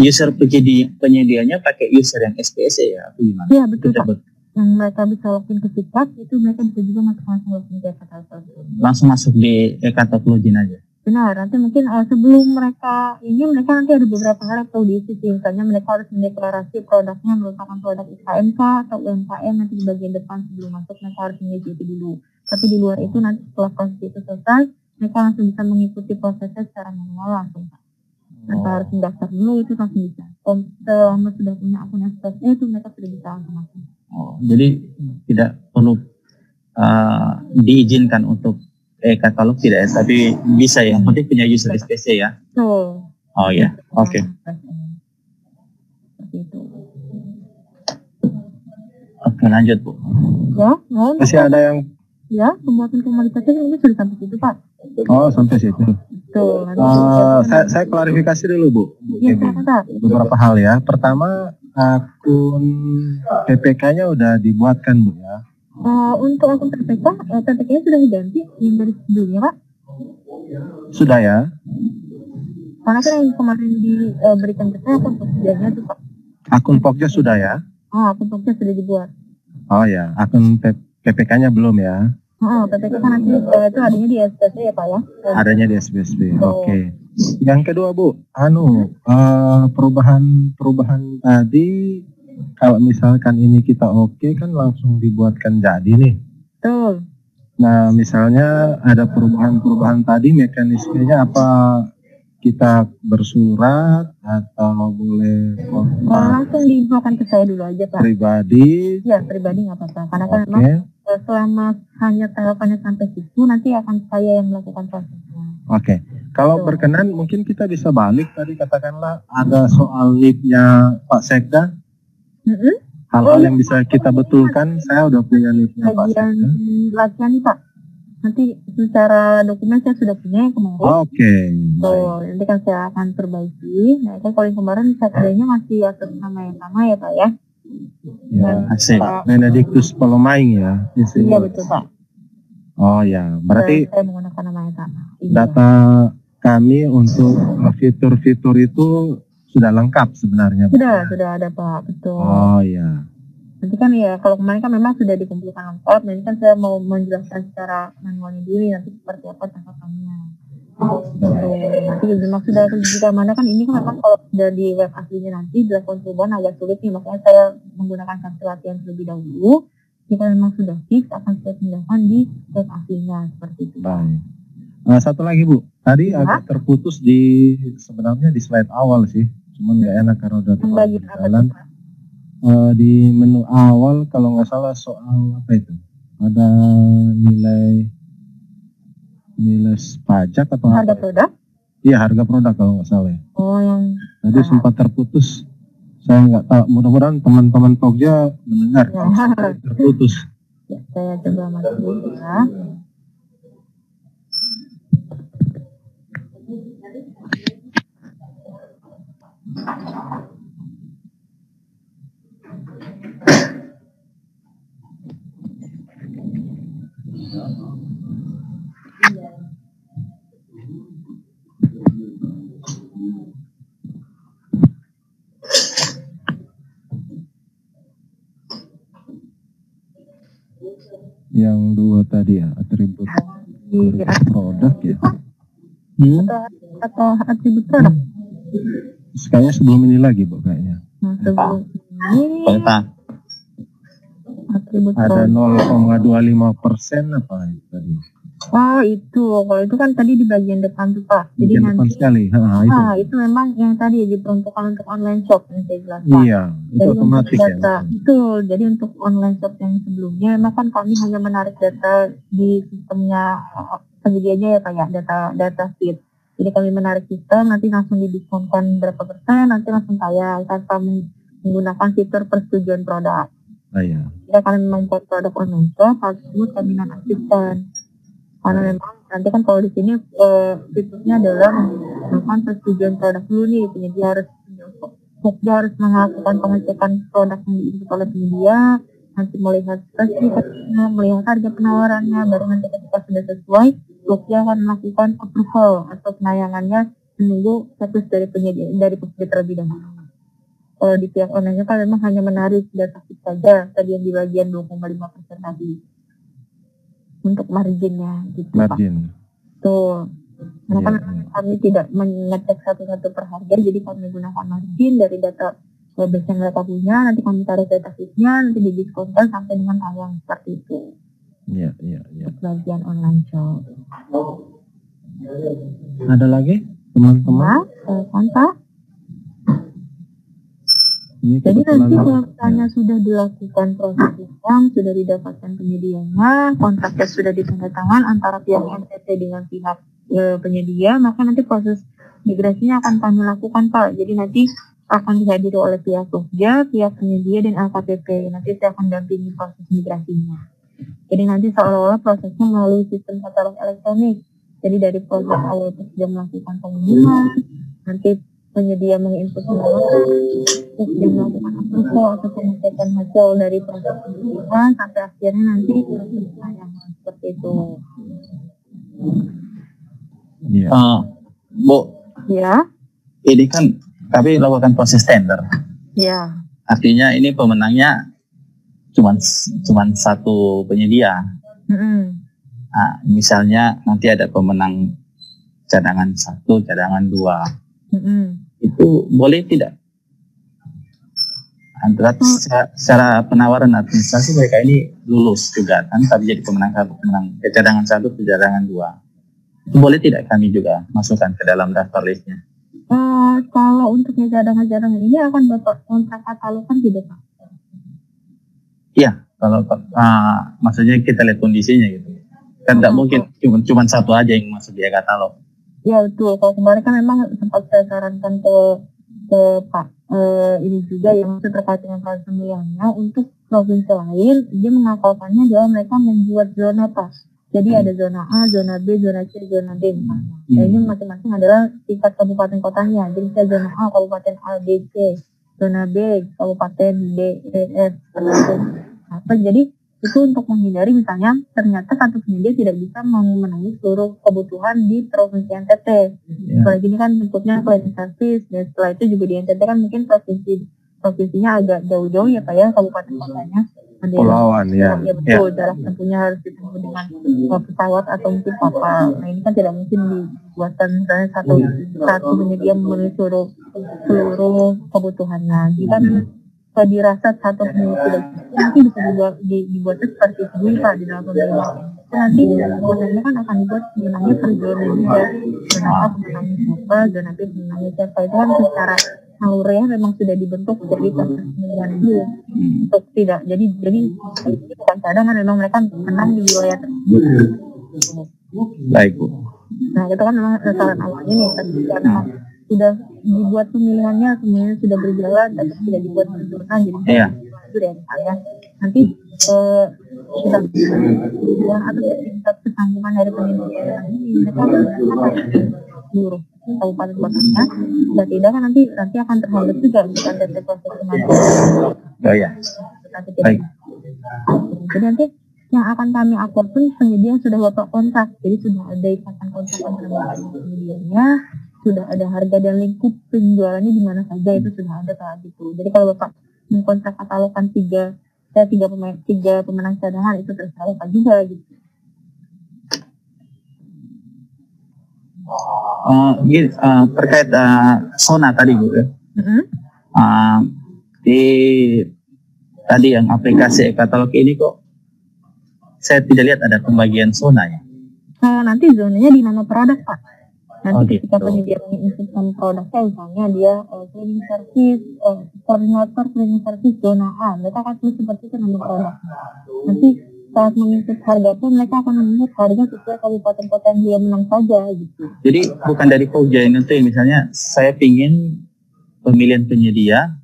user penyedianya pakai user yang SPSE ya, atau gimana? Iya betul Pak. Yang mereka bisa login ke Sikat, itu mereka bisa juga langsung login ke e-katalog. Langsung masuk di e-katalog login aja? Benar, nanti mungkin sebelum mereka nanti ada beberapa hal yang perlu diisi. Misalnya mereka harus mendeklarasi produknya merupakan produk IKMK atau UMKM, nanti di bagian depan sebelum masuk mereka harus mengisi itu dulu. Tapi di luar itu nanti setelah proses itu selesai, mereka langsung bisa mengikuti prosesnya secara manual langsung. Mereka harus mendaftar dulu, itu langsung bisa. Selama sudah punya akun SPSE itu mereka sudah bisa langsung masuk. Oh, jadi tidak perlu diizinkan untuk katalog tidak ya, tapi bisa ya, yang penting punya user SPSE ya. Oh ya, oke. Oke, lanjut Bu. Ya, masih ada yang pembuatan komoditasnya ini sudah sampai situ Pak. Oh, sampai situ. Betul. Saya klarifikasi dulu Bu. Iya, beberapa hal ya. Pertama, akun PPK-nya udah dibuatkan Bu ya. Untuk akun PPK-nya sudah diganti yang dari sebelumnya Pak? Sudah ya? Karena kan yang kemarin diberikan ke saya akun Pokja-nya tuh Pak. Akun Pokja sudah ya? Oh, akun Pokja sudah dibuat. Oh ya, akun PPK-nya belum ya? PPK kan nanti itu adanya di SPSE ya Pak ya? Adanya di SPSE, oke. Yang kedua Bu, perubahan tadi, kalau misalkan ini kita oke kan langsung dibuatkan jadi nih. Betul. Nah misalnya ada perubahan tadi mekanismenya apa? Kita bersurat atau boleh langsung diinfokan ke saya dulu aja Pak. Pribadi? Ya pribadi nggak apa-apa. Karena kan memang selama hanya tahapannya sampai situ nanti akan saya yang melakukan prosesnya. Oke. Kalau berkenan mungkin kita bisa balik tadi katakanlah ada soal NIP-nya Pak Sekda. Hal-hal yang bisa kita betulkan, saya udah punya NIP-nya Pak Sekda. Latihan nih Pak. Nanti secara dokumen saya sudah punya yang kemarin. Oke. Nanti kan saya akan perbaiki. Nah kan kalau yang kemarin Sekdanya masih atas nama yang sama ya Pak ya. Ya, Pak Benedictus Polomaing ya. Iya betul Pak. Oh ya, berarti saya menggunakan nama yang sama. Data kami untuk fitur-fitur itu sudah lengkap sebenarnya. Sudah ada Pak, betul. Oh iya. Nanti kan ya, kalau kemarin kan memang sudah dikumpulkan lengkap, nanti kan saya mau menjelaskan secara manualnya dulu nanti seperti apa catatannya. Nanti memang sudah jika mana kan ini kan memang kalau sudah di web aslinya nanti dilakukan perubahan agak sulit nih, makanya saya menggunakan kartu latihan terlebih dahulu. Jika memang sudah fix akan saya pindahkan di web aslinya seperti itu. Baik. Satu lagi Bu, tadi agak terputus sebenarnya di slide awal sih, cuman nggak enak karena udah terlalu jalan. Di menu awal kalau nggak salah soal apa itu? Ada nilai pajak atau harga produk? Iya, harga produk kalau nggak salah. Oh, yang tadi sempat terputus. Saya nggak tahu. Mudah-mudahan teman-teman Pokja mendengar. Terputus. Ya, saya coba masuk dulu ya. Yang dua tadi ya, atribut produk ya. Atau atribut produk? Kayaknya sebelum ini lagi Bu kayaknya. Sebelum ini atribut ada 0,25% apa itu tadi? Oh itu, kalau itu kan tadi di bagian depan tuh Pak. Jadi depan nanti sekali. itu memang yang tadi diperuntukkan untuk online shop yang saya jelaskan. Iya, itu jadi otomatis data, ya. Betul, jadi untuk online shop yang sebelumnya memang kan kami hanya menarik data di sistemnya penyedianya ya Pak ya, data feed. Jadi kami menarik sistem, nanti langsung didiskonkan berapa persen, nanti langsung tayang tanpa menggunakan fitur persetujuan produk. Iya. Jika kami membuat produk online shop, hal tersebut kami nonaktifkan. Karena memang nanti kan kalau di sini fiturnya adalah menggunakan persetujuan produk dulu nih, penyedia harus melakukan pengecekan produk yang diinput oleh penyedia, nanti melihat spesifikasinya, melihat harga penawarannya, baru nanti ketika sudah sesuai, penyedia akan melakukan approval atau penayangannya menunggu status dari penyedia terlebih dahulu. Kalau di pihak online kan memang hanya menarik data feed saja, tadi yang di bagian 2,5% tadi. Untuk marginnya gitu margin. Pak. Tuh. Karena kami tidak mengecek satu-satu per harga, jadi kami menggunakan margin dari data base yang mereka punya, nanti kami taruh data feed-nya, nanti didiskonkan sampai dengan tayang seperti itu. Iya. Bagian online shop. Ada lagi teman-teman? Pak. Jadi nanti kalau misalnya sudah dilakukan proses lelang, sudah didapatkan penyedianya, kontraknya sudah ditandatangan antara pihak NTT dengan pihak penyedia, maka nanti proses migrasinya akan kami lakukan Pak. Jadi nanti akan dihadiri oleh pihak Pokja, pihak penyedia dan LKPP. Nanti saya akan dampingi proses migrasinya. Jadi nanti seolah-olah prosesnya melalui sistem katalog elektronik. Jadi dari proses awal Pokja melakukan pengumuman, nanti penyedia menginput penawaran, dia melakukan approval atau pengecekan hasil dari proses penelitian sampai akhirnya nanti penayangan seperti itu. Iya. Bu. Ya. Ini kan kami lakukan proses tender. Ya. Artinya ini pemenangnya cuma satu penyedia. Nah, misalnya nanti ada pemenang cadangan 1, cadangan 2. Itu boleh tidak? Antara secara penawaran administrasi mereka ini lulus juga kan, tapi jadi pemenang cadangan 1, cadangan 2. Itu boleh tidak kami juga masukkan ke dalam daftar listnya? Kalau untuk cadangan-cadangan ini akan bapak kontrak katalog kan tidak Pak? Iya, kalau maksudnya kita lihat kondisinya gitu. Kan tidak mungkin cuma satu aja yang masuk di katalog. Ya betul, kalau kemarin kan memang sempat saya sarankan ke Pak ini juga yang terkait dengan proses pemilihannya untuk provinsi lain, dia mengakalkannya adalah mereka membuat zona pas. Jadi ada zona A, zona B, zona C, zona D misalnya. Dan ini masing-masing adalah tingkat kabupaten kotanya. Jadi saya zona A, kabupaten A, B, C, zona B, kabupaten D, E, F, jadi itu untuk menghindari misalnya ternyata satu penyedia tidak bisa memenuhi seluruh kebutuhan di provinsi NTT. Apalagi ini kan bentuknya cleaning service, dan setelah itu juga di NTT kan mungkin provinsinya agak jauh-jauh ya Pak ya, kabupaten kotanya. Pulauan ya. Ya betul, jarak tempuhnya harus ditempuh dengan pesawat atau mungkin kapal. Nah ini kan tidak mungkin dibuatkan misalnya satu penyedia memenuhi seluruh kebutuhannya. Jika kalau dirasa satu penyedia tidak cukup, nanti bisa dibuatnya seperti itu Pak di dalam pemilihan. Itu nanti sebenarnya kan akan dibuat sebenarnya per zona juga. Zona A pemenangnya siapa, zona B pemenangnya siapa. Itu kan secara naluriah memang sudah dibentuk dari proses pemilihan dulu. Untuk tidak jadi bukan cadangan, memang mereka menang di wilayah tersebut. Baik Bu. Nah itu kan memang saran awalnya nih, tapi karena sudah dibuat pemilihannya semuanya sudah berjalan tapi tidak dibuat sempurna, jadi itu deh misalnya nanti sudah atau tingkat kesanggupan dari penyedia ini mereka menggunakan seluruh kabupaten kotanya, dan tidak kan nanti akan terhambat juga bukan dari proses pengadaan. Baik. Jadi nanti yang akan kami upload pun penyedia sudah Bapak kontak, jadi sudah ada ikatan kontak antara penyedianya, sudah ada harga dan lingkup penjualannya di mana saja, itu sudah ada saat itu. Jadi kalau Bapak mengkontrak katalogan tiga pemenang cadangan itu terserah Bapak juga gitu. Terkait zona tadi Bu ya. Tadi yang aplikasi e-katalog ini kok saya tidak lihat ada pembagian zona ya. Nanti zonanya di nama produk Pak. Nanti ketika penyedia menginstruksikan produknya, misalnya dia cleaning service, koordinator cleaning service zona A, mereka akan tulis seperti itu nama produknya. Nanti saat menginput harga pun mereka akan menginput harga sesuai kabupaten kota yang dia menang saja gitu. Jadi bukan dari Pokja itu misalnya saya pingin pemilihan penyedia,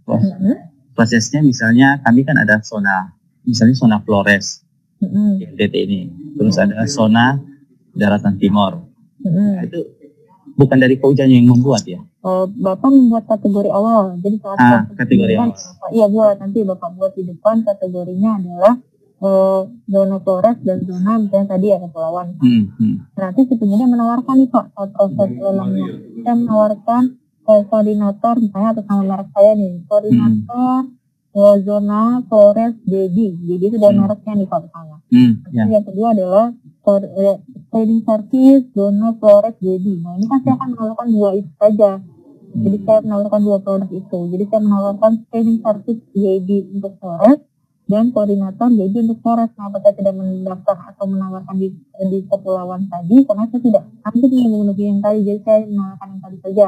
prosesnya misalnya kami kan ada zona, misalnya zona Flores di NTT ini, terus ada zona daratan timur. Nah, itu bukan dari Pokja yang membuat ya? Bapak membuat kategori awal, jadi saat kategori awal. Iya buat nanti Bapak buat di depan kategorinya adalah zona Flores dan zona misalnya tadi ada kepulauan. Nanti si penyedia menawarkan nih Pak saat proses lelangnya, kita menawarkan koordinator misalnya atas nama merek saya nih, koordinator zona Flores jadi sudah mereknya nih Pak misalnya. Yang kedua adalah trading service zona Flores jadi. Nah ini kan saya akan menawarkan dua itu saja. Jadi saya menawarkan dua produk itu. Jadi saya menawarkan trading service jadi untuk Flores dan koordinator jadi untuk Flores. Kenapa saya tidak mendaftar atau menawarkan di kepulauan tadi? Karena saya tidak hampir memenuhi yang tadi, jadi saya menawarkan yang tadi saja.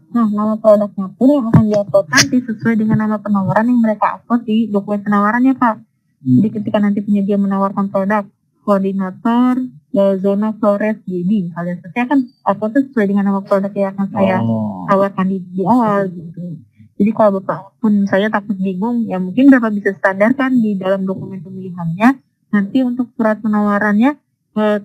Nah, nama produknya pun yang akan diupload nanti sesuai dengan nama penawaran yang mereka upload di dokumen penawarannya Pak. Jadi ketika nanti penyedia menawarkan produk koordinator zona Flores jadi, misalnya saya kan upload sesuai dengan nama produk yang akan saya tawarkan di awal gitu. Jadi kalau Bapak pun saya takut bingung, ya mungkin Bapak bisa standarkan di dalam dokumen pemilihannya. Nanti untuk surat penawarannya,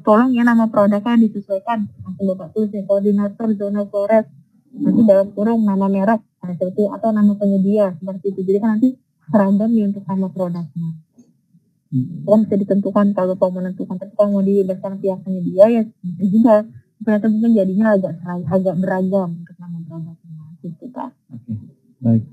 tolong ya nama produknya disesuaikan. Nanti Bapak tulis ya, koordinator zona Flores. Nanti dalam kurung nama merek, seperti atau nama penyedia seperti itu. Jadi kan nanti seragam ya untuk nama produknya. Kan bisa ditentukan kalau Bapak menentukan, tapi kalau mau dibebaskan pihak penyedia ya bisa juga. Ternyata mungkin jadinya agak beragam untuk nama produknya, gitu Pak. Baik.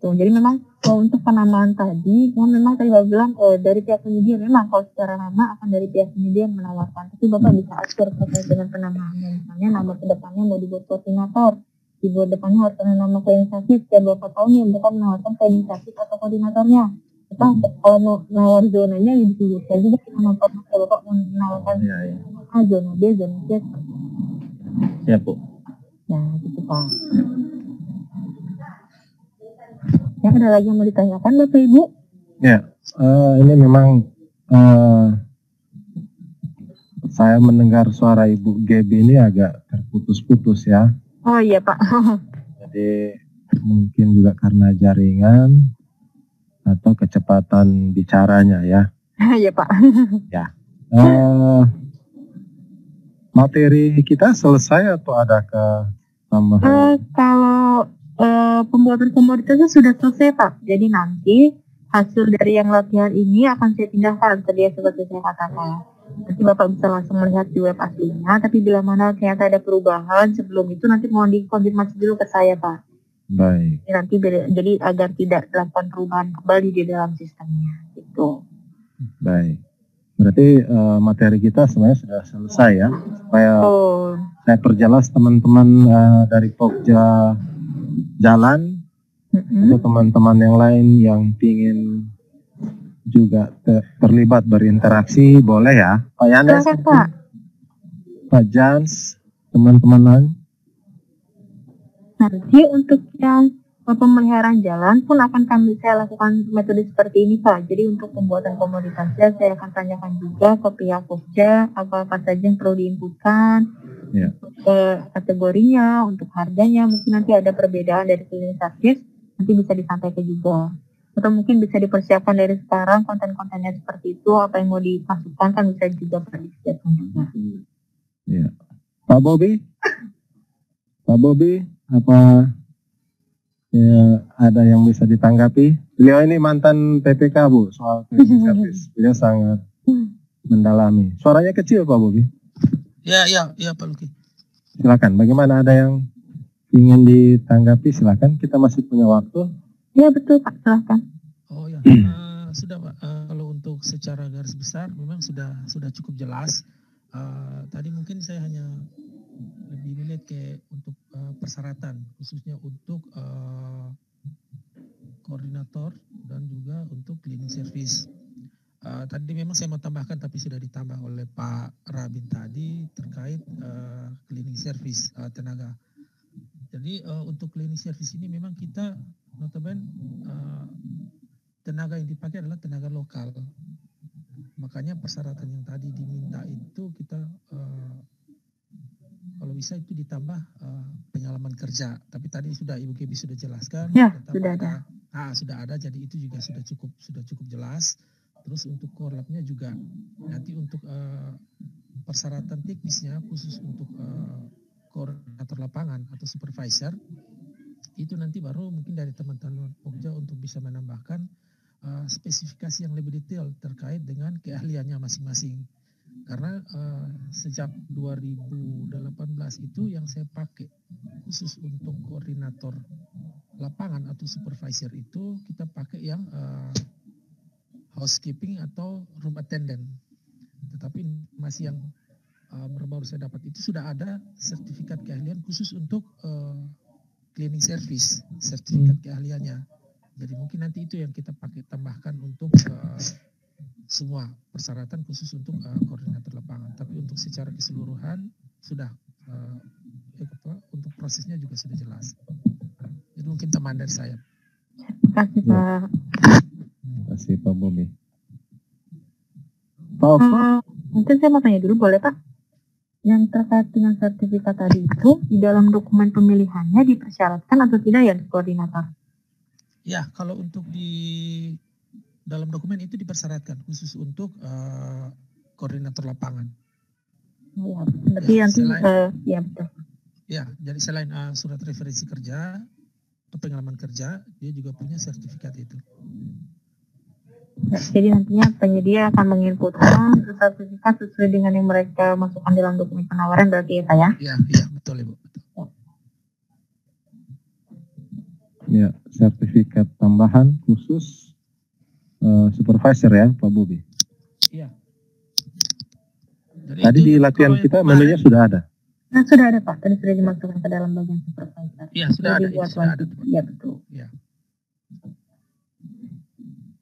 Tuh, jadi memang kalau untuk penamaan tadi, memang tadi Bapak bilang dari pihak penyedia memang kalau secara nama akan dari pihak penyedia yang menawarkan. Tapi Bapak bisa atur terkait dengan penamaannya. Misalnya nama kedepannya mau dibuat koordinator, dibuat depannya harus ada nama cleaning service. Dan Bapak tahu nih mereka menawarkan cleaning service atau koordinatornya. Kalau mau nawar zonanya disebutkan juga nama Bapak mau menawarkan zona B, zona C. Siap Bu. Nah, gitu Pak. Ya, ada lagi yang mau ditanyakan Bapak Ibu? Ya, ini memang saya mendengar suara Ibu Gaby ini agak terputus-putus ya. Oh iya Pak. Jadi mungkin juga karena jaringan atau kecepatan bicaranya ya. Iya Pak. Ya. Materi kita selesai atau ada tambahan? Kalau pembuatan komoditasnya sudah selesai Pak. Jadi nanti hasil dari yang latihan ini akan saya pindahkan ke dia seperti saya katakan. Nanti Bapak bisa langsung melihat di web aslinya, tapi bila mana ternyata ada perubahan sebelum itu nanti mohon dikonfirmasi dulu ke saya, Pak. Baik. Nanti jadi agar tidak dilakukan perubahan kembali di dalam sistemnya. Gitu. Baik. Berarti materi kita sebenarnya sudah selesai ya. Supaya saya perjelas teman-teman dari Pokja Jalan atau teman-teman yang lain yang ingin juga terlibat berinteraksi, boleh ya. Pak Yandes, Pak Jans, teman-teman lain. Nanti untuk yang pemeliharaan jalan pun akan saya lakukan metode seperti ini, Pak. Jadi untuk pembuatan komoditasnya saya akan tanyakan juga ke pihak Pokja apa saja yang perlu diinputkan, kategorinya, untuk harganya, mungkin nanti ada perbedaan dari cleaning service, nanti bisa disampaikan juga. Atau mungkin bisa dipersiapkan dari sekarang konten-kontennya seperti itu, apa yang mau dimasukkan kan bisa juga disiapkan juga. Ya. Pak Bobi, apa ya, ada yang bisa ditanggapi? Beliau ini mantan PPK, Bu, soal cleaning service. Beliau sangat mendalami. Suaranya kecil, Pak Bobi. Ya, Pak Luki. Silakan. Bagaimana, ada yang ingin ditanggapi? Silakan. Kita masih punya waktu. Ya betul, Pak. Silakan. Oh ya, sudah Pak. Kalau untuk secara garis besar memang sudah cukup jelas. Tadi mungkin saya hanya lebih melihat untuk persyaratan, khususnya untuk koordinator dan juga untuk cleaning service. Tadi memang saya mau tambahkan tapi sudah ditambah oleh Pak Rabin tadi terkait cleaning service tenaga. Jadi untuk cleaning service ini memang kita notabene tenaga yang dipakai adalah tenaga lokal. Makanya persyaratan yang tadi diminta itu kita kalau bisa itu ditambah pengalaman kerja. Tapi tadi sudah Ibu Gebi sudah jelaskan. Ya, sudah ada. Sudah ada, jadi itu juga sudah cukup jelas. Terus untuk core lab-nya juga nanti untuk persyaratan teknisnya khusus untuk koordinator lapangan atau supervisor itu nanti baru mungkin dari teman-teman Pokja untuk bisa menambahkan spesifikasi yang lebih detail terkait dengan keahliannya masing-masing. Karena sejak 2018 itu yang saya pakai khusus untuk koordinator lapangan atau supervisor itu kita pakai yang housekeeping atau room attendant. Tetapi masih yang baru saya dapat itu sudah ada sertifikat keahlian khusus untuk cleaning service, sertifikat keahliannya. Jadi mungkin nanti itu yang kita pakai tambahkan untuk semua persyaratan khusus untuk koordinator lapangan. Tapi untuk secara keseluruhan sudah untuk prosesnya juga sudah jelas. Jadi mungkin teman dari saya. Terima kasih, Pak. Terima kasih, Pak Bobi. Mungkin saya mau tanya dulu, boleh Pak? Yang terkait dengan sertifikat tadi itu, di dalam dokumen pemilihannya dipersyaratkan atau tidak ya koordinator? Ya, kalau untuk di dalam dokumen itu dipersyaratkan khusus untuk koordinator lapangan. Ya, berarti nanti ya betul. Ya, jadi selain surat referensi kerja atau pengalaman kerja, dia juga punya sertifikat itu. Ya, jadi nantinya penyedia akan menginputkan sertifikat sesuai dengan yang mereka masukkan dalam dokumen penawaran berarti ya Pak ya? Iya, betul Ibu. Betul. Ya, sertifikat tambahan khusus supervisor ya Pak Bobi. Iya. Tadi di latihan kita menunya sudah ada. Nah, sudah ada Pak, tadi sudah dimasukkan ke dalam bagian supervisor. Iya, sudah ada. Iya, betul. Iya.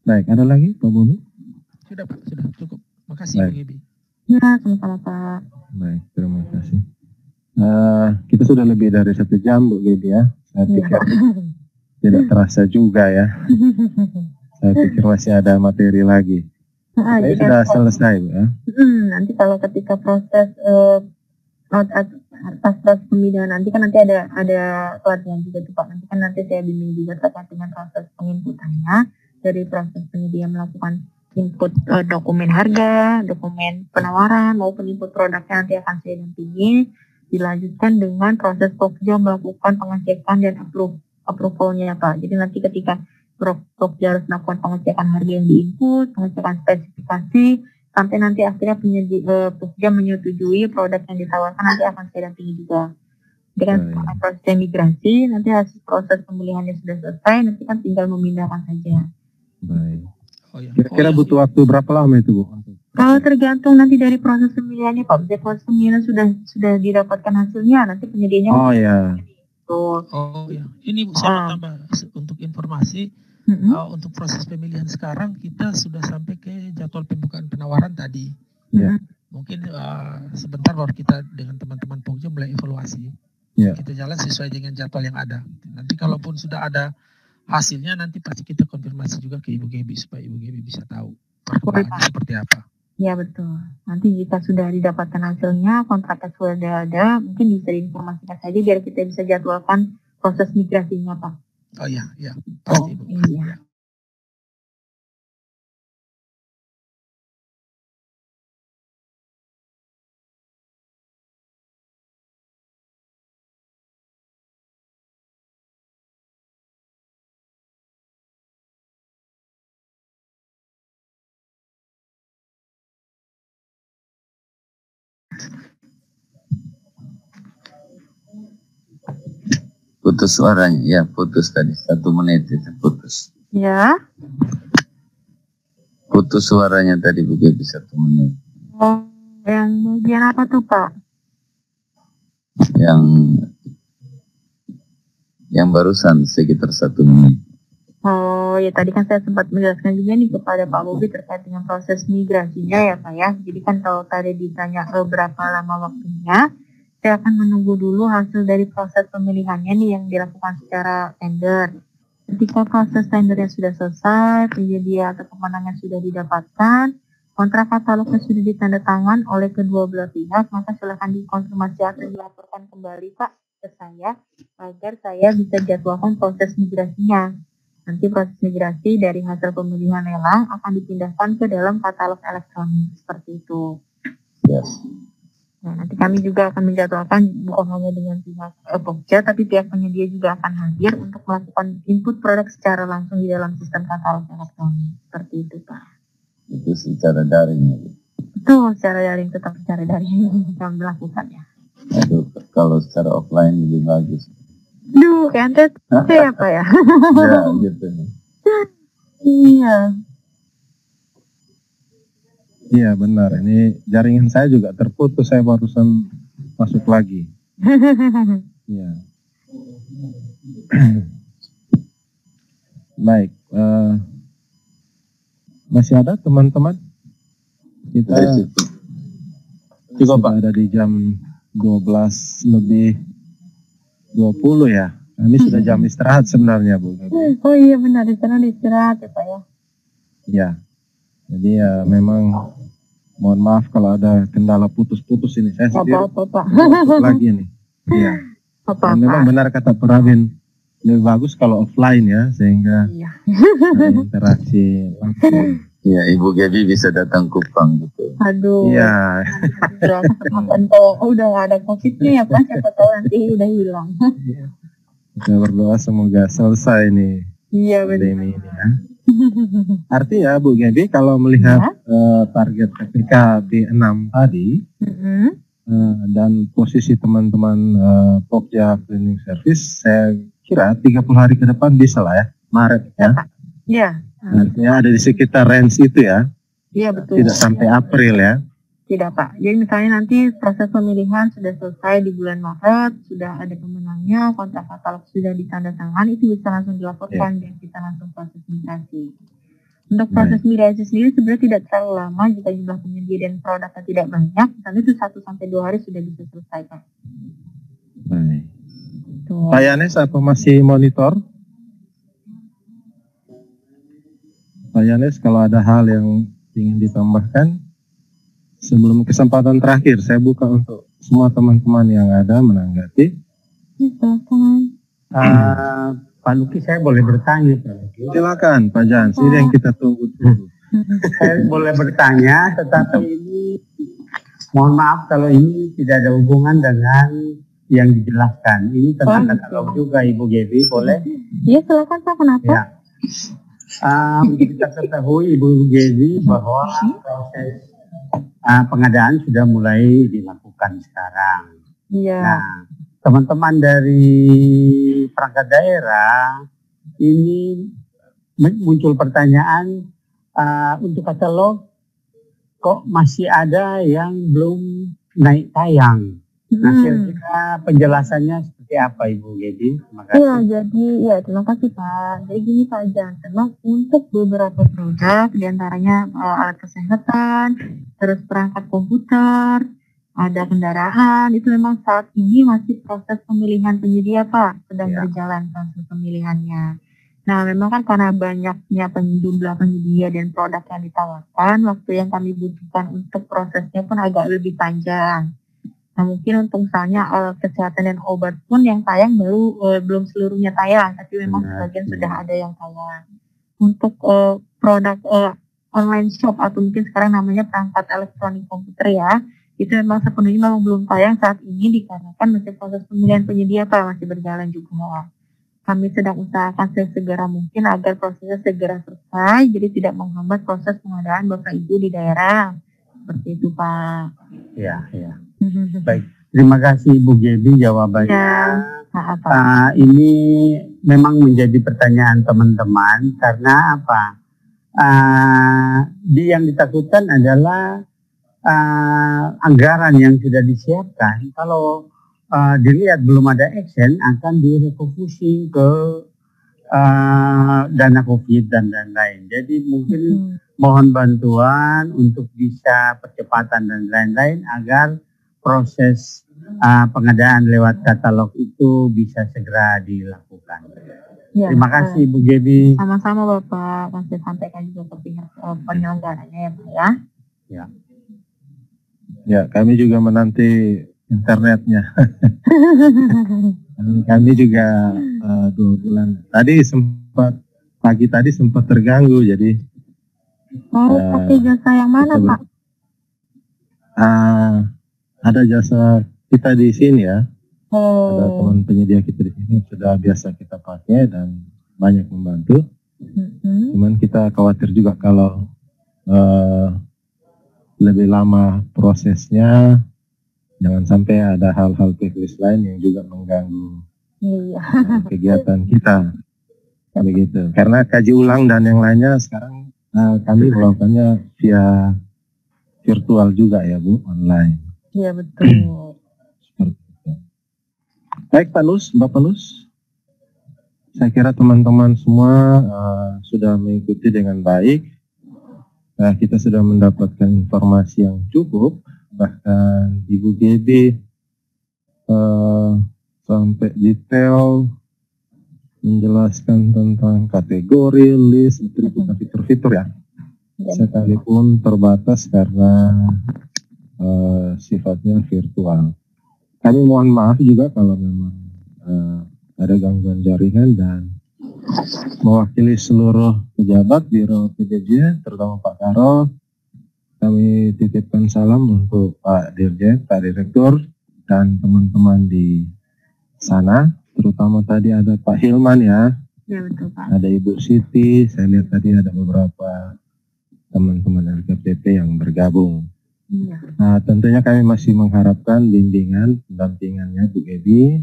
Baik, ada lagi Pak Bobi? Sudah Pak, sudah cukup. Makasih Pak Gibi. Ya, sama-sama Pak. Baik, terima kasih. Kita sudah lebih dari 1 jam Bu Gibi ya. Saya pikir tidak terasa juga ya. Saya pikir masih ada materi lagi. Ini sudah selesai Bu ya. Nanti kalau ketika proses proses pembinaan nanti kan nanti ada pelatihan juga tuh Pak. Nanti saya bimbing juga terkait dengan proses penginputannya dari proses penyedia melakukan input dokumen harga, dokumen penawaran maupun input produknya nanti akan saya dampingi. Dilanjutkan dengan proses Pokja melakukan pengecekan dan approvalnya Pak. Jadi nanti ketika Pokja harus melakukan pengecekan harga yang diinput, pengecekan spesifikasi, sampai nanti akhirnya Pokja menyetujui produk yang ditawarkan, nanti akan saya dampingi juga. Jadi kan setelah proses migrasi, nanti hasil proses pemilihannya sudah selesai, nanti kan tinggal memindahkan saja. Baik. Kira-kira butuh waktu berapa lama itu, Bu? Kalau tergantung nanti dari proses pemilihannya, Pak. Jika proses pemilihan sudah didapatkan hasilnya, nanti penyedianya. Oh ya. Oh ya. Ini Bu, saya mau tambah untuk informasi. Untuk proses pemilihan sekarang kita sudah sampai ke jadwal pembukaan penawaran tadi. Mungkin sebentar baru kita dengan teman-teman Pokja mulai evaluasi. Kita jalan sesuai dengan jadwal yang ada. Nanti kalaupun sudah ada hasilnya, nanti pasti kita konfirmasi juga ke Ibu Gaby supaya Ibu Gaby bisa tahu perkembangannya seperti apa. Ya betul. Nanti jika sudah didapatkan hasilnya, kontraknya sudah ada, mungkin bisa diinformasikan saja biar kita bisa jadwalkan proses migrasinya, Pak. Oh iya, pasti Bu. Iya. Putus suaranya, ya putus tadi 1 menit itu putus. Ya. Putus suaranya tadi Bu Gaby 1 menit. Oh, yang bagian apa tuh Pak? Yang barusan sekitar 1 menit. Oh ya, tadi kan saya sempat menjelaskan juga nih kepada Pak Bobi terkait dengan proses migrasinya ya Pak ya. Jadi kan kalau tadi ditanya berapa lama waktunya, saya akan menunggu dulu hasil dari proses pemilihannya nih yang dilakukan secara tender. Ketika proses tendernya sudah selesai, penyedia atau pemenangnya sudah didapatkan, kontrak katalognya sudah ditandatangan oleh kedua belah pihak, maka silakan dikonfirmasi atau dilaporkan kembali Pak ke saya agar saya bisa jadwalkan proses migrasinya. Nanti proses migrasi dari hasil pemilihan lelang akan dipindahkan ke dalam katalog elektronik seperti itu. Yes. Nah, nanti kami juga akan menjadwalkan bukan hanya dengan pihak Pokja, tapi pihak penyedia juga akan hadir untuk melakukan input produk secara langsung di dalam sistem katalog elektronik. Seperti itu Pak. Itu secara daring. Betul, secara daring, tetap secara daring kami melakukannya. Aduh, kalau secara offline lebih bagus. Duh, kantet ya Pak ya? Ya, gitu. Iya. Iya benar, ini jaringan saya juga terputus, saya barusan masuk lagi. Iya. Baik, masih ada teman-teman? Kita sudah ada di jam 12 lebih 20 ya. Ini sudah jam istirahat sebenarnya Bu. Oh iya benar, di sana istirahat ya Pak ya. Ya. Jadi ya memang mohon maaf kalau ada kendala putus-putus ini. Saya sendiri lagi nih. Iya. Memang benar kata Pravin, lebih bagus kalau offline ya, sehingga ada interaksi langsung. Iya, Ibu Gaby bisa datang Kupang gitu. Aduh. Iya. Udah gak ada COVID-nya ya Pak, siapa tahu nanti udah hilang. Kita berdoa semoga selesai nih. Iya benar. Ini ya. Artinya Bu Gaby kalau melihat target PPK B6 tadi dan posisi teman-teman Pokja Cleaning Service, saya kira 30 hari ke depan bisa lah ya, Maret ya. Iya. Artinya ada di sekitar range itu ya. Iya betul. Tidak sampai April ya. Tidak Pak. Jadi misalnya nanti proses pemilihan sudah selesai di bulan Maret, sudah ada pemenangnya, kontrak katalog sudah ditandatangan, itu bisa langsung dilaporkan dan kita langsung proses migrasi. Untuk proses migrasi sendiri sebenarnya tidak terlalu lama jika jumlah penyedia dan produknya tidak banyak, misalnya itu 1-2 hari sudah bisa selesai Pak. Baik. Pak Yanes apa masih monitor? Pak Yanes, kalau ada hal yang ingin ditambahkan sebelum kesempatan terakhir, saya buka untuk semua teman-teman yang ada menanggapi. Pak Luki, saya boleh bertanya Pak Luki? Silakan Pak Jan, ini yang kita tunggu dulu. Saya boleh bertanya, tetapi ini mohon maaf kalau ini tidak ada hubungan dengan yang dijelaskan. Ini tentang katalog juga Ibu Gaby, boleh? Iya silakan Pak, kenapa? Ya. Kita ketahui Ibu Gedi bahwa proses pengadaan sudah mulai dilakukan sekarang. Iya. Nah, teman-teman dari perangkat daerah ini muncul pertanyaan untuk katalog kok masih ada yang belum naik tayang. Nah, kira-kira penjelasannya seperti apa Ibu Gedi? Terima kasih. Iya, terima kasih Pak. Jadi gini Pak Jan, memang untuk beberapa produk, diantaranya alat kesehatan, terus perangkat komputer, ada kendaraan, itu memang saat ini masih proses pemilihan penyedia Pak, sedang berjalan proses pemilihannya. Nah, memang kan karena banyaknya jumlah penyedia dan produk yang ditawarkan, waktu yang kami butuhkan untuk prosesnya pun agak lebih panjang. Nah, mungkin untuk misalnya kesehatan dan obat pun yang tayang belum seluruhnya tayang, tapi memang sebagian sudah ada yang tayang. Untuk produk online shop atau mungkin sekarang namanya perangkat elektronik komputer ya, itu memang sepenuhnya memang belum tayang saat ini dikarenakan masih proses pemilihan penyedia Pak, masih berjalan juga. Kami sedang usahakan sesegera mungkin agar prosesnya segera selesai, jadi tidak menghambat proses pengadaan Bapak Ibu di daerah. Seperti itu Pak. Iya. Baik, terima kasih Ibu Gedi jawabannya. Ini memang menjadi pertanyaan teman-teman karena apa? Yang ditakutkan adalah anggaran yang sudah disiapkan. Kalau dilihat belum ada action akan direfocusing ke dana COVID dan lain-lain. Jadi mungkin mohon bantuan untuk bisa percepatan dan lain-lain agar proses pengadaan lewat katalog itu bisa segera dilakukan. Ya, terima kasih Bu Gedi. Sama-sama Bapak, saya sampaikan juga ke pihak penyelenggaranya ya Pak ya. Ya, kami juga menanti internetnya. Kami juga 2 bulan. Pagi tadi sempat terganggu jadi. Pakai jasa yang mana Pak? Ada jasa kita di sini ya. Ada teman penyedia kita di sini sudah biasa kita pakai dan banyak membantu. Cuman kita khawatir juga kalau lebih lama prosesnya, jangan sampai ada hal-hal teknis lain yang juga mengganggu kegiatan kita. Begitu. Karena kaji ulang dan yang lainnya sekarang kami melakukannya via virtual juga ya Bu, online. Iya betul. Baik Pak Nus, Bapak Nus, saya kira teman-teman semua sudah mengikuti dengan baik. Kita sudah mendapatkan informasi yang cukup, bahkan Ibu Gedi sampai detail menjelaskan tentang kategori, list, fitur-fitur ya. Sekalipun terbatas karena sifatnya virtual. Kami mohon maaf juga kalau memang ada gangguan jaringan dan mewakili seluruh pejabat Biro PDJ, terutama Pak Karo, kami titipkan salam untuk Pak Dirjen, Pak Direktur, dan teman-teman di sana, terutama tadi ada Pak Hilman ya. Ya betul Pak. Ada Ibu Siti, saya lihat tadi ada beberapa teman-teman LKPP yang bergabung. Iya. Nah, tentunya kami masih mengharapkan bimbingan, pendampingannya Bu Gedi,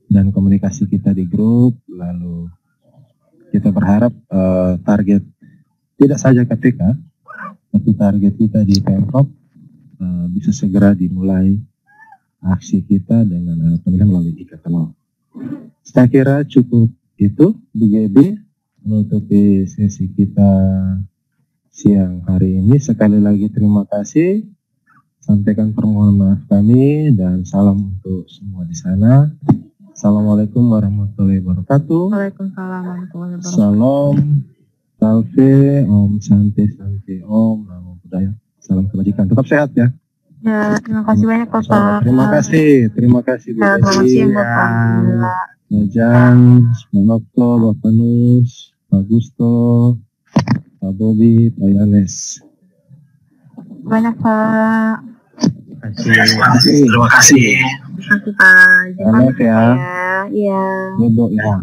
dan komunikasi kita di grup, lalu kita berharap target tidak saja KPK, tapi target kita di Pemprov bisa segera dimulai aksi kita dengan pemilihan melalui e-katalog. Saya kira cukup itu Bu Gedi menutupi sesi kita siang hari ini. Sekali lagi terima kasih. Sampaikan permohonan maaf kami dan salam untuk semua di sana. Assalamualaikum warahmatullahi wabarakatuh. Waalaikumsalam warahmatullahi wabarakatuh. Salam, salve, om, santi, om, namo buddhaya. Salam kebajikan. Tetap sehat ya. Ya, terima kasih banyak Bapak. Terima kasih Bu Ya, selamat siang Bapak. Jan, Manokto, Bapak Nus, Pak Gusto, Pak Bobi, Pak Yanes. Banyak Pak. Terima kasih. Terima kasih Pak. Selamat ya. Iya. Bobo ya.